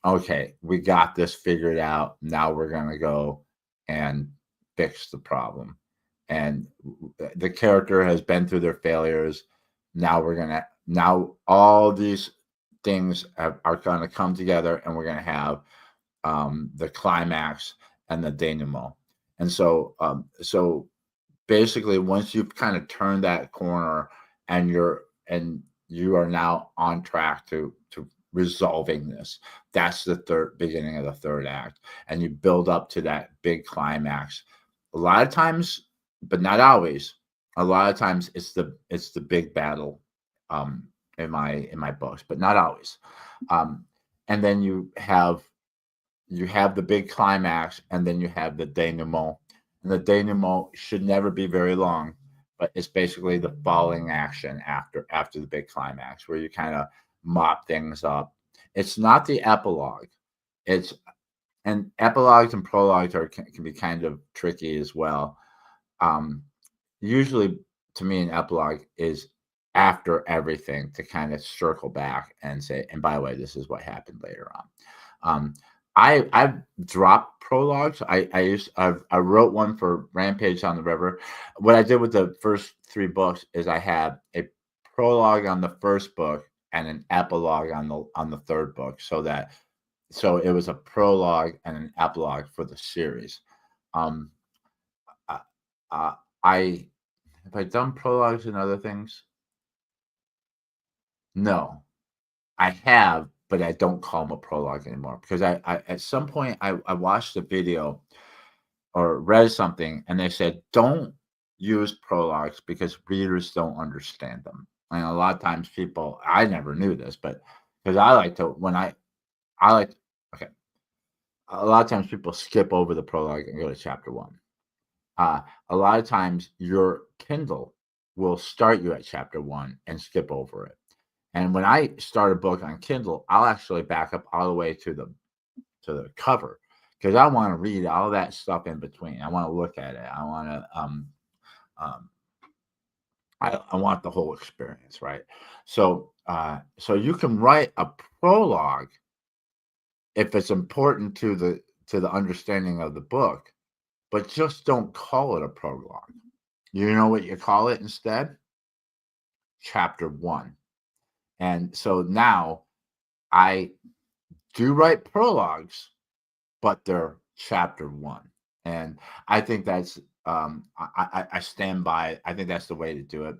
okay, we got this figured out. Now we're going to go and fix the problem. And the character has been through their failures. Now all these things are going to come together, and we're going to have the climax and the denouement. And so basically, once you've kind of turned that corner, and you are now on track to resolving this, that's the third beginning of the third act, and you build up to that big climax. A lot of times, but not always, a lot of times it's the big battle um in my books, but not always. um and then you have the big climax, and then you have the denouement. And the denouement should never be very long, but it's basically the falling action after the big climax, where you kind of mop things up. It's not the epilogue. It's and epilogues and prologues can be kind of tricky as well. Um, Usually, to me, an epilogue is after everything, to kind of circle back and say, and by the way, this is what happened later on. Um, I've dropped prologues. I wrote one for Rampage on the River. What I did with the first 3 books is I had a prologue on the first book and an epilogue on the third book, so it was a prologue and an epilogue for the series. Um, I, I have I done prologues and other things? No, I have, but I don't call them a prologue anymore, because I at some point I watched a video or read something, and they said don't use prologues because readers don't understand them. And a lot of times people, I never knew this, but because I like to when I like okay, a lot of times people skip over the prologue and go to chapter one. Uh, a lot of times your Kindle will start you at chapter one and skip over it. And when I start a book on Kindle, I'll actually back up all the way to the cover, because I want to read all that stuff in between. I want to look at it. I want to um I want the whole experience, right? So you can write a prologue if it's important to the understanding of the book, but just don't call it a prologue. You know what you call it instead? Chapter one. And so now I do write prologues, but they're chapter one. And I think that's I stand by. I think that's the way to do it.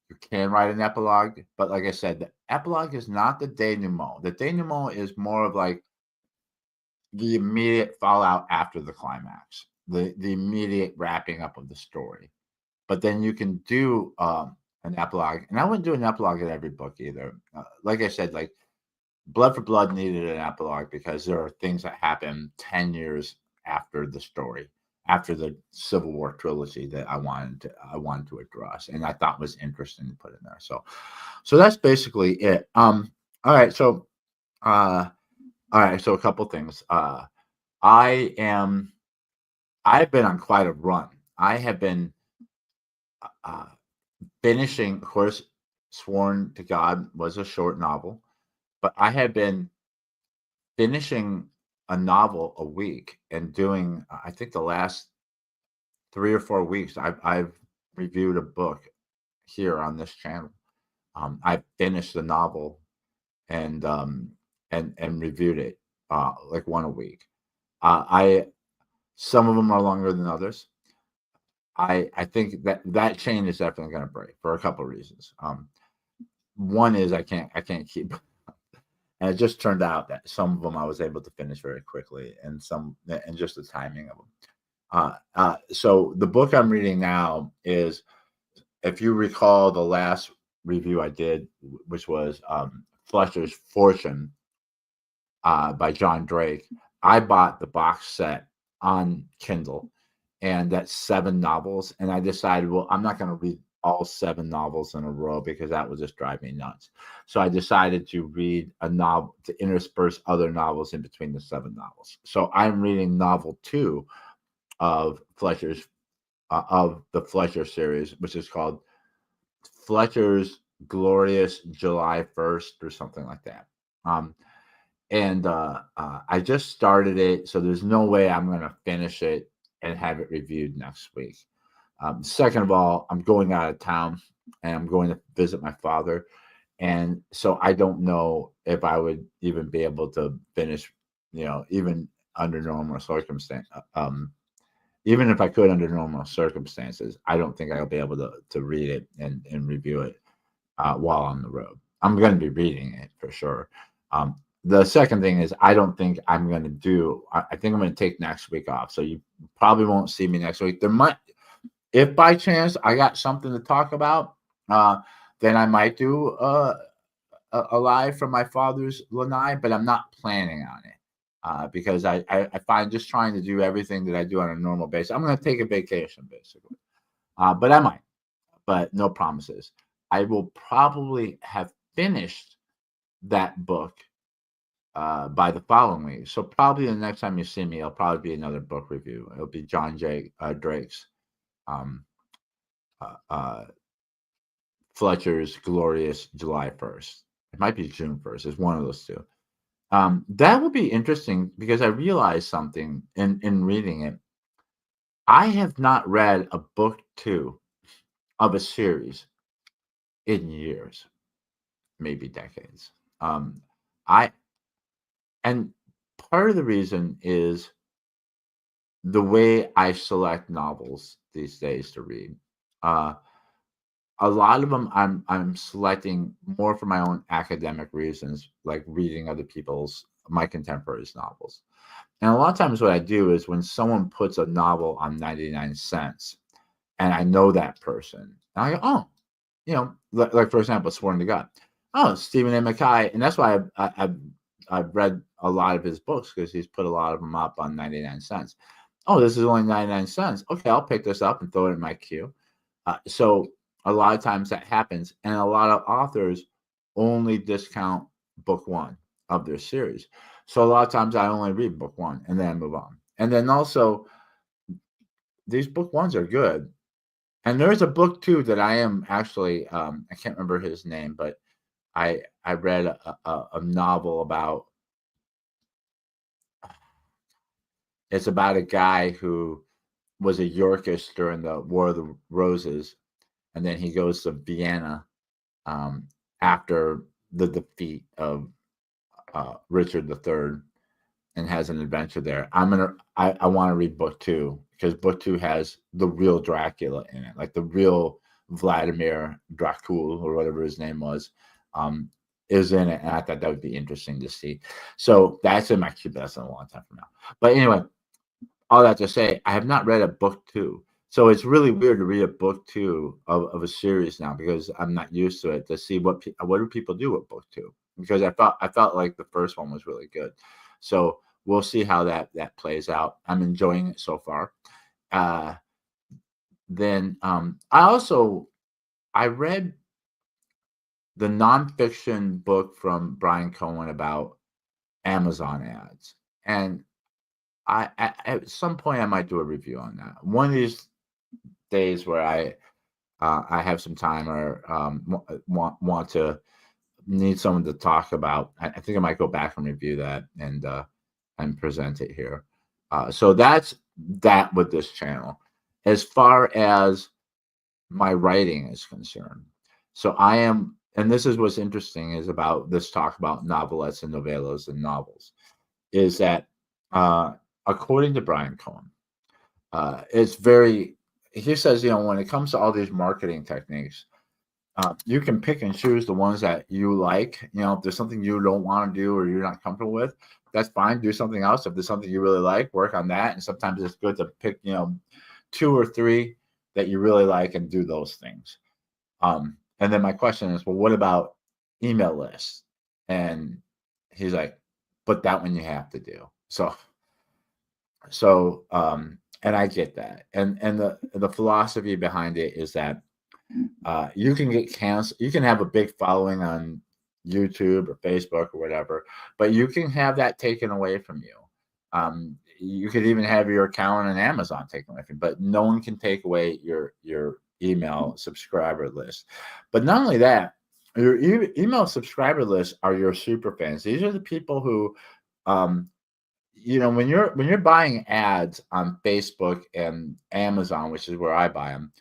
You can write an epilogue, but like I said, the epilogue is not the denouement. The denouement is more of like the immediate fallout after the climax, the immediate wrapping up of the story. But then you can do an epilogue, and I wouldn't do an epilogue in every book either. Like I said, like Blood for Blood needed an epilogue because there are things that happen 10 years after the story, after the Civil War trilogy that I wanted to address, and I thought was interesting to put in there. So that's basically it. All right, so uh, all right, so a couple things. I am I've been on quite a run. I have been uh, finishing, of course, Sworn to God was a short novel, but I have been finishing a novel a week and doing, I think the last 3 or 4 weeks, I've reviewed a book here on this channel. I finished the novel and reviewed it like one a week. I Some of them are longer than others. I think that chain is definitely going to break for a couple of reasons. One is I can't keep, and it just turned out that some of them I was able to finish very quickly, and just the timing of them. So the book I'm reading now is, if you recall the last review I did, which was Fletcher's Fortune by John Drake. I bought the box set on Kindle, and that's 7 novels. And I decided, well, I'm not going to read all 7 novels in a row because that would just drive me nuts. So I decided to read a novel, to intersperse other novels in between the 7 novels. So I'm reading novel 2 of the Fletcher series, which is called Fletcher's Glorious July 1st or something like that. And I just started it, so there's no way I'm going to finish it and have it reviewed next week. Second of all, I'm going out of town and I'm going to visit my father. And so I don't know if I would even be able to finish, even under normal circumstances. Even if I could under normal circumstances, I don't think I'll be able to read it and review it while on the road. I'm going to be reading it for sure. The second thing is, I don't think I'm going to do, I think I'm going to take next week off. So you probably won't see me next week. There might, if by chance I got something to talk about, then I might do a live from my father's lanai, but I'm not planning on it because I find just trying to do everything that I do on a normal basis. I'm going to take a vacation basically, but I might, but no promises. I will probably have finished that book by the following week. So probably the next time you see me, it'll probably be another book review. It'll be John Drake's um, Fletcher's Glorious July 1st. It might be June 1st. It's one of those two. That will be interesting because I realized something in reading it. I have not read a book 2 of a series in years, maybe decades. I And part of the reason is the way I select novels these days to read. A lot of them I'm selecting more for my own academic reasons, like reading my contemporaries' novels. And a lot of times what I do is when someone puts a novel on 99 cents and I know that person, and I go, oh, like for example, Sworn to God. Oh, Stephen A. McKay. And that's why I've read a lot of his books, because he's put a lot of them up on 99 cents. Oh, this is only 99 cents. Okay, I'll pick this up and throw it in my queue. So a lot of times that happens. And a lot of authors only discount book 1 of their series. So a lot of times I only read book 1 and then I move on. And then also, these book 1s are good. And there's a book 2 that I am actually, I can't remember his name, but I read a novel about, it's about a guy who was a Yorkist during the War of the Roses, and then he goes to Vienna after the defeat of Richard III and has an adventure there. I want to read book 2 because book 2 has the real Dracula in it, like the real Vladimir Dracul or whatever his name was. Is in it, and I thought that would be interesting to see. So that's in my queue, but that's in a long time from now. But anyway, all that to say, I have not read a book 2. So it's really weird to read a book 2 of a series now, because I'm not used to it, to see what do people do with book 2, because I felt like the first one was really good. So we'll see how that plays out. I'm enjoying it so far. uh, then I read the nonfiction book from Brian Cohen about Amazon ads, and at some point I might do a review on that. One of these days where I have some time or want to need someone to talk about. I think I might go back and review that and present it here. So that's that with this channel. As far as my writing is concerned, so I am, and this is what's interesting is about this talk about novelettes and novellas and novels, is that uh, according to Brian Cohen, it's very. He says, when it comes to all these marketing techniques, you can pick and choose the ones that you like. If there's something you don't want to do or you're not comfortable with, that's fine. Do something else. If there's something you really like, work on that. And sometimes it's good to pick, two or three that you really like and do those things. And then my question is, well, what about email lists? And he's like, but that one you have to do. So, and I get that. And the philosophy behind it is that you can get canceled. You can have a big following on YouTube or Facebook or whatever, but you can have that taken away from you. You could even have your account on Amazon taken away from you, but no one can take away your email subscriber list. But not only that, your email subscriber list are your super fans. These are the people who, when you're buying ads on Facebook and Amazon, which is where I buy them,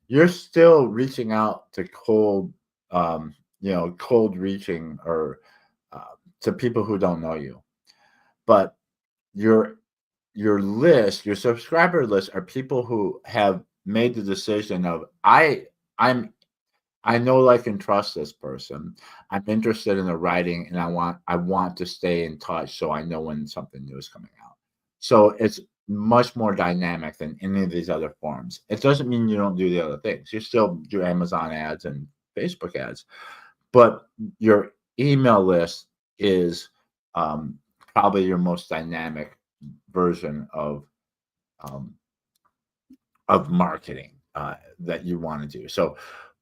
you're still reaching out to cold reaching or uh, to people who don't know you. But your your subscriber list are people who have made the decision of I know, like, and trust this person. I'm interested in the writing, and I want to stay in touch, so I know when something new is coming out. So it's much more dynamic than any of these other forms. It doesn't mean you don't do the other things. You still do Amazon ads and Facebook ads, but your email list is probably your most dynamic version um, of marketing that you want to do. So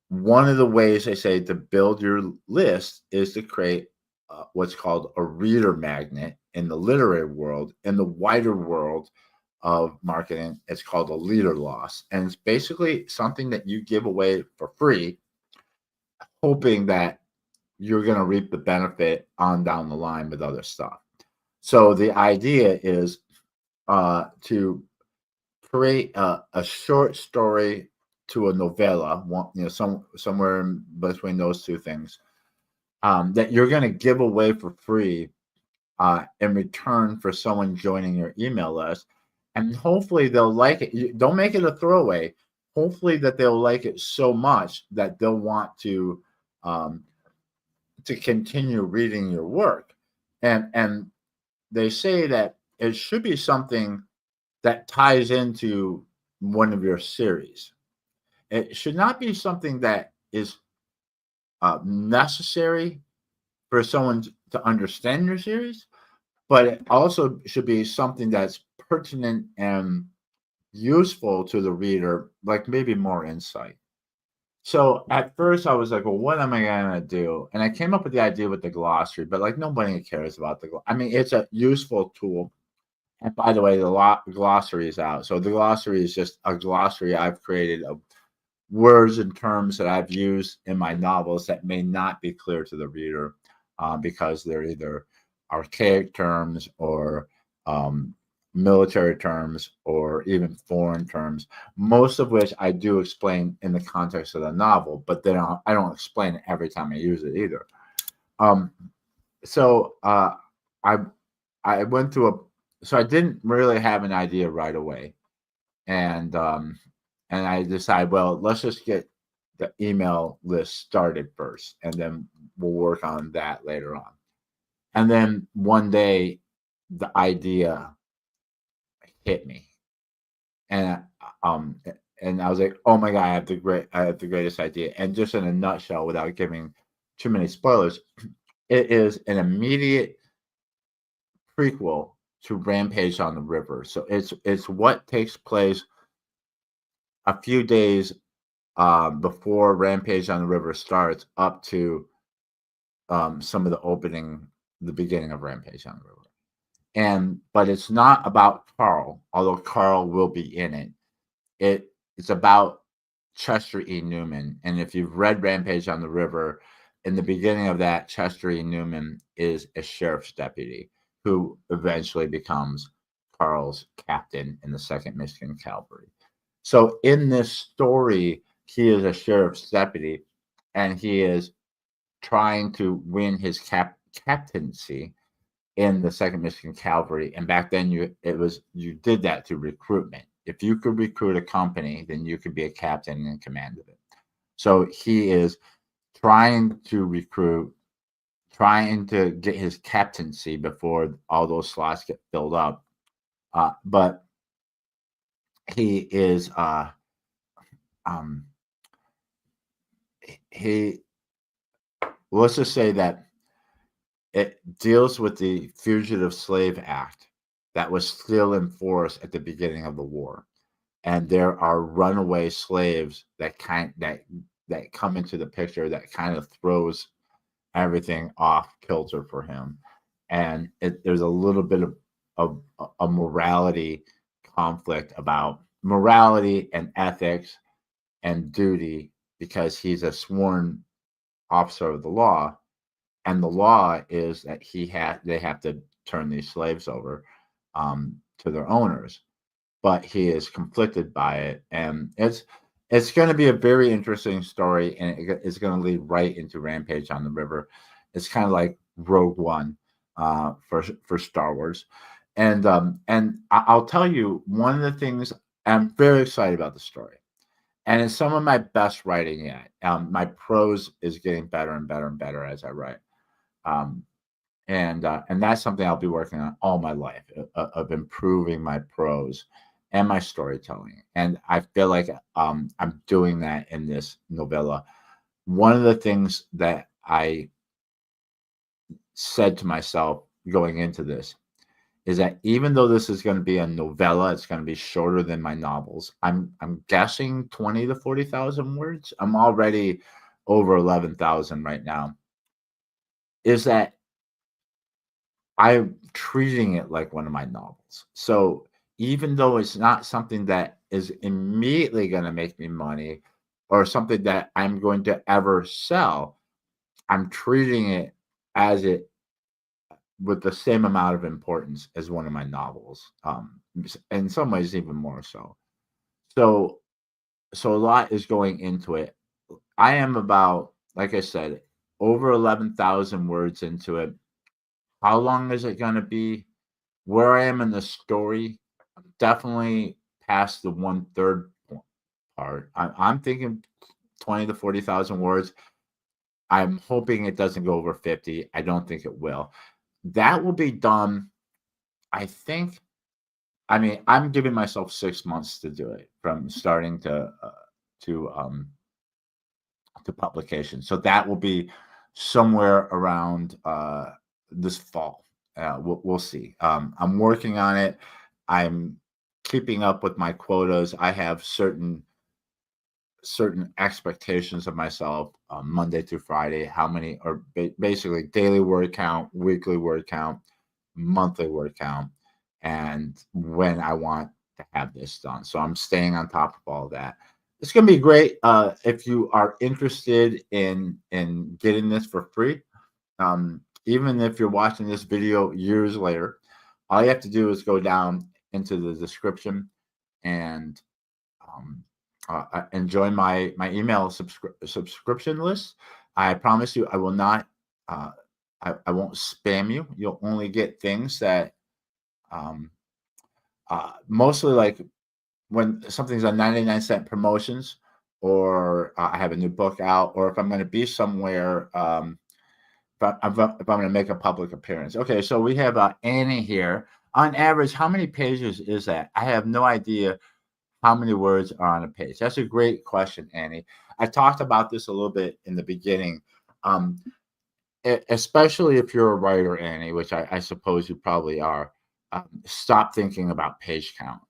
one of the ways they say to build your list is to create what's called a reader magnet in the literary world. In the wider world of marketing, it's called a leader loss. And it's basically something that you give away for free, hoping that you're going to reap the benefit on down the line with other stuff. So the idea is to create a short story to a novella, somewhere in between those two things, that you're going to give away for free in return for someone joining your email list, and hopefully they'll like it. Don't make it a throwaway. Hopefully that they'll like it so much that they'll want um, to continue reading your work, and they say that it should be something that ties into one of your series. It should not be something that is necessary for someone to understand your series, but it also should be something that's pertinent and useful to the reader, like maybe more insight. So at first I was like, well, what am I going to do? And I came up with the idea with the glossary, but like nobody cares about I mean, it's a useful tool. And by the way, the glossary is out. So the glossary is just a glossary I've created of words and terms that I've used in my novels that may not be clear to the reader because they're either archaic terms or military terms or even foreign terms, most of which I do explain in the context of the novel, but then I don't explain it every time I use it either. Um, so I I went through so I didn't really have an idea right away, and I decided, well, let's just get the email list started first, and then we'll work on that later on. And then one day, the idea hit me, and um, and I was like, oh my god, I have the greatest idea. And just in a nutshell, without giving too many spoilers, it is an immediate prequel to Rampage on the River. So it's what takes place a few days before Rampage on the River starts, up to some of the beginning of Rampage on the River. But it's not about Carl, although Carl will be in it. It's about Chester E. Newman. And if you've read Rampage on the River, in the beginning of that, Chester E. Newman is a sheriff's deputy who eventually becomes Carl's captain in the 2nd Michigan Cavalry. So in this story, he is a sheriff's deputy, and he is trying to win his captaincy in the 2nd Michigan Cavalry. And back then, you did that through recruitment. If you could recruit a company, then you could be a captain and in command of it. So he is trying to recruit, trying to get his captaincy before all those slots get filled up. But he is he let's just say that it deals with the Fugitive Slave Act that was still in force at the beginning of the war, and there are runaway slaves that come into the picture that kind of throws everything off kilter for him, and there's a little bit of a morality conflict about morality and ethics and duty, because he's a sworn officer of the law, and the law is that they have to turn these slaves over to their owners, but he is conflicted by it, and it's going to be a very interesting story, and it's going to lead right into Rampage on the River. It's kind of like Rogue One for Star Wars, and I'll tell you one of the things. I'm very excited about the story, and it's some of my best writing yet. My prose is getting better and better and better as I write. And that's something I'll be working on all my life, of improving my prose and my storytelling. And I feel like I'm doing that in this novella. One of the things that I said to myself going into this is that even though this is going to be a novella, it's going to be shorter than my novels. I'm guessing 20 to 40,000 words. I'm already over 11,000 right now. Is that I'm treating it like one of my novels. So even though it's not something that is immediately going to make me money or something that I'm going to ever sell, I'm treating it as it with the same amount of importance as one of my novels. In some ways, even more so. So, so a lot is going into it. I am about, like I said, over 11,000 words into it. How long is it going to be? Where I am in the story, definitely past the 1/3 part. I'm thinking 20 to 40,000 words. I'm hoping it doesn't go over 50. I don't think it will. That will be done, I think. I mean, I'm giving myself 6 months to do it, from starting to to publication. So that will be somewhere around this fall. We'll see. I'm working on it. I'm keeping up with my quotas. I have certain expectations of myself, Monday through Friday. How many, or basically daily word count, weekly word count, monthly word count, and when I want to have this done. So I'm staying on top of all that. It's going to be great. If you are interested in getting this for free, even if you're watching this video years later, all you have to do is go down into the description and and join my email subscription list. I promise you, I will not. I won't spam you. You'll only get things that um, mostly like when something's on 99-cent promotions, or I have a new book out, or if I'm going to be somewhere, if I'm going to make a public appearance. Okay, so we have Annie here. On average, how many pages is that? I have no idea how many words are on a page. That's a great question, Annie. I talked about this a little bit in the beginning. Especially if you're a writer, Annie, which I suppose you probably are. Stop thinking about page count.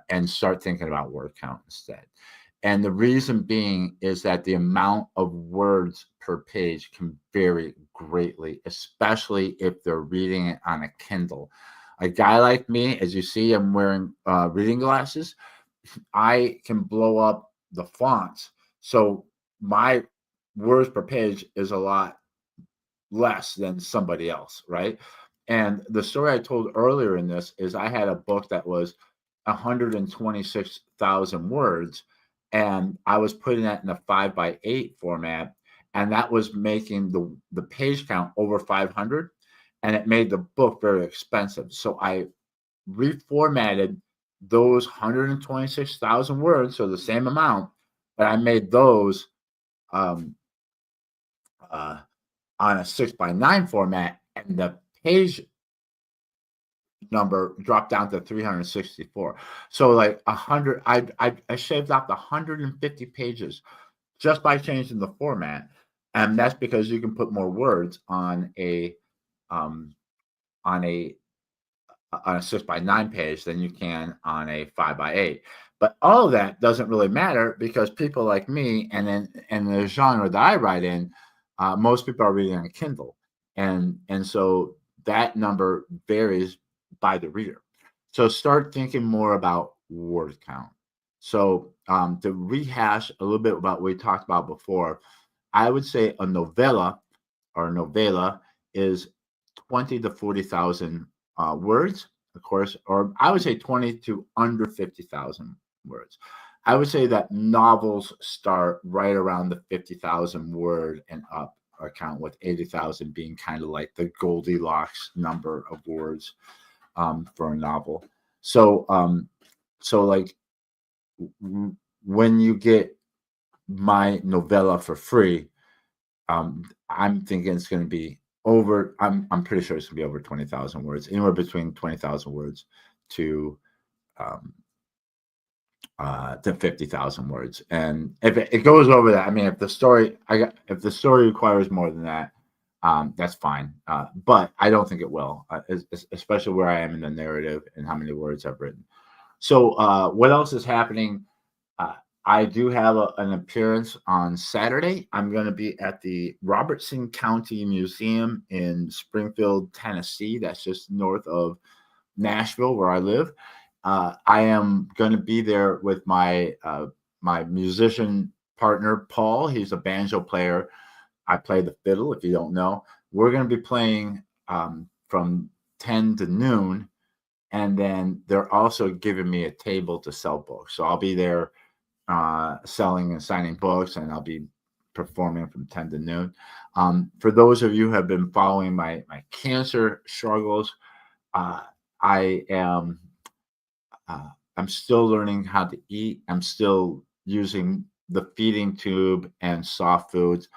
and start thinking about word count instead. And the reason being is that the amount of words per page can vary greatly, especially if they're reading it on a Kindle. A guy like me, as you see, I'm wearing reading glasses. I can blow up the fonts. So my words per page is a lot less than somebody else, right? And the story I told earlier in this is I had a book that was 126,000 words, and I was putting that in a 5x8 format, and that was making the page count over 500, and it made the book very expensive. So I reformatted those 126,000 words, so the same amount, but I made those um, uh, on a 6x9 format, and the page number dropped down to 364. So like 100, I shaved off 150 pages just by changing the format, and that's because you can put more words um, on a on a 6x9 page than you can on a 5x8. But all of that doesn't really matter because people like me and the genre that I write in, most people are reading on Kindle, and so that number varies by the reader. So start thinking more about word count. So to rehash a little bit about what we talked about before, I would say a novella or novella is 20 to 40,000 words, of course, or I would say 20 to under 50,000 words. I would say that novels start right around the 50,000 word and up account, with 80,000 being kind of like the Goldilocks number of words for a novel. So, so like when you get my novella for free, I'm thinking it's going to be over. I'm pretty sure it's going to be over 20,000 words, anywhere between 20,000 words to um, 50,000 words. And if it goes over that, I mean, if the story requires more than that, that's fine. But I don't think it will, especially where I am in the narrative and how many words I've written. So, what else is happening? Uh, I do have an appearance on Saturday. I'm going to be at the Robertson County Museum in Springfield, Tennessee. That's just north of Nashville, where I live. I am going to be there with my musician partner, Paul. He's a banjo player. I play the fiddle, if you don't know. We're going to be playing from 10 to noon, and then they're also giving me a table to sell books. So I'll be there selling and signing books, and I'll be performing from 10 to noon. For those of you who have been following my cancer struggles, uh, I am I'm still learning how to eat. I'm still using the feeding tube and soft foods.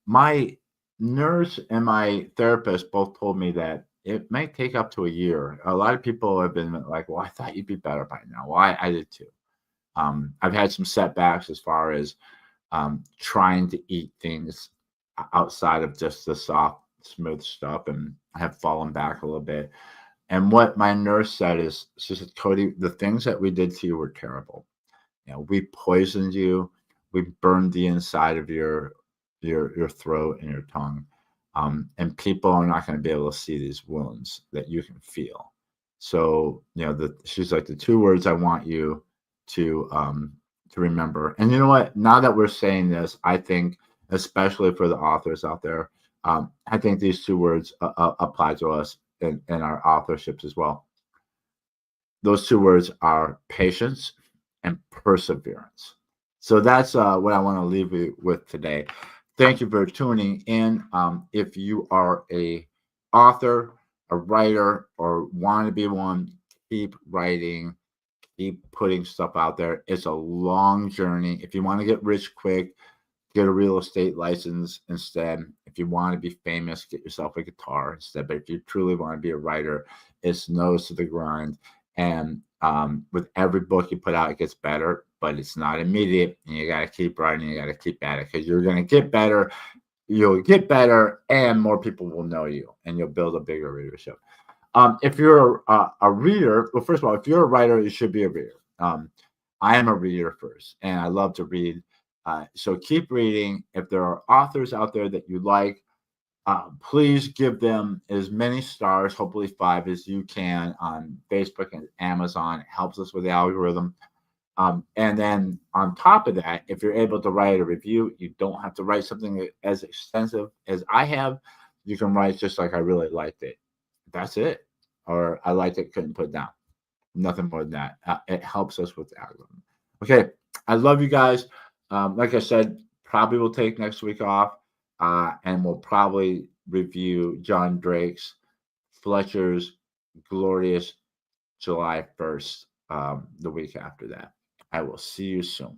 My nurse and my therapist both told me that it might take up to a year. A lot of people have been like, "Well, I thought you'd be better by now." Well, I did too. I've had some setbacks as far as trying to eat things outside of just the soft, smooth stuff, and I have fallen back a little bit. And what my nurse said is, she said, "Cody, the things that we did to you were terrible. You know, we poisoned you, we burned the inside of your throat and your tongue, and people are not going to be able to see these wounds that you can feel. So, you know, she's like, the two words I want you to remember." And you know what? Now that we're saying this, I think, especially for the authors out there, I think these two words apply to us in our authorships as well. Those two words are patience and perseverance. So that's what I want to leave you with today. Thank you for tuning in. If you are a author, a writer, or want to be one, keep writing, keep putting stuff out there. It's a long journey. If you want to get rich quick, get a real estate license instead. If you want to be famous, get yourself a guitar instead. But if you truly want to be a writer, it's nose to the grind. And with every book you put out, it gets better, but it's not immediate. And you got to keep writing. You got to keep at it, because you're going to get better. You'll get better, and more people will know you, and you'll build a bigger readership. If you're a reader, well, first of all, if you're a writer, you should be a reader. I am a reader first, and I love to read. So keep reading. If there are authors out there that you like, please give them as many stars, hopefully 5, as you can on Facebook and Amazon. It helps us with the algorithm. And then on top of that, if you're able to write a review, you don't have to write something as extensive as I have. You can write just like I really liked it. That's it. Or I liked it, couldn't put it down. Nothing more than that. It helps us with the algorithm. Okay. I love you guys. Like I said, probably will take next week off, and we'll probably review John Drake's Fletcher's Glorious July 1st, the week after that. I will see you soon.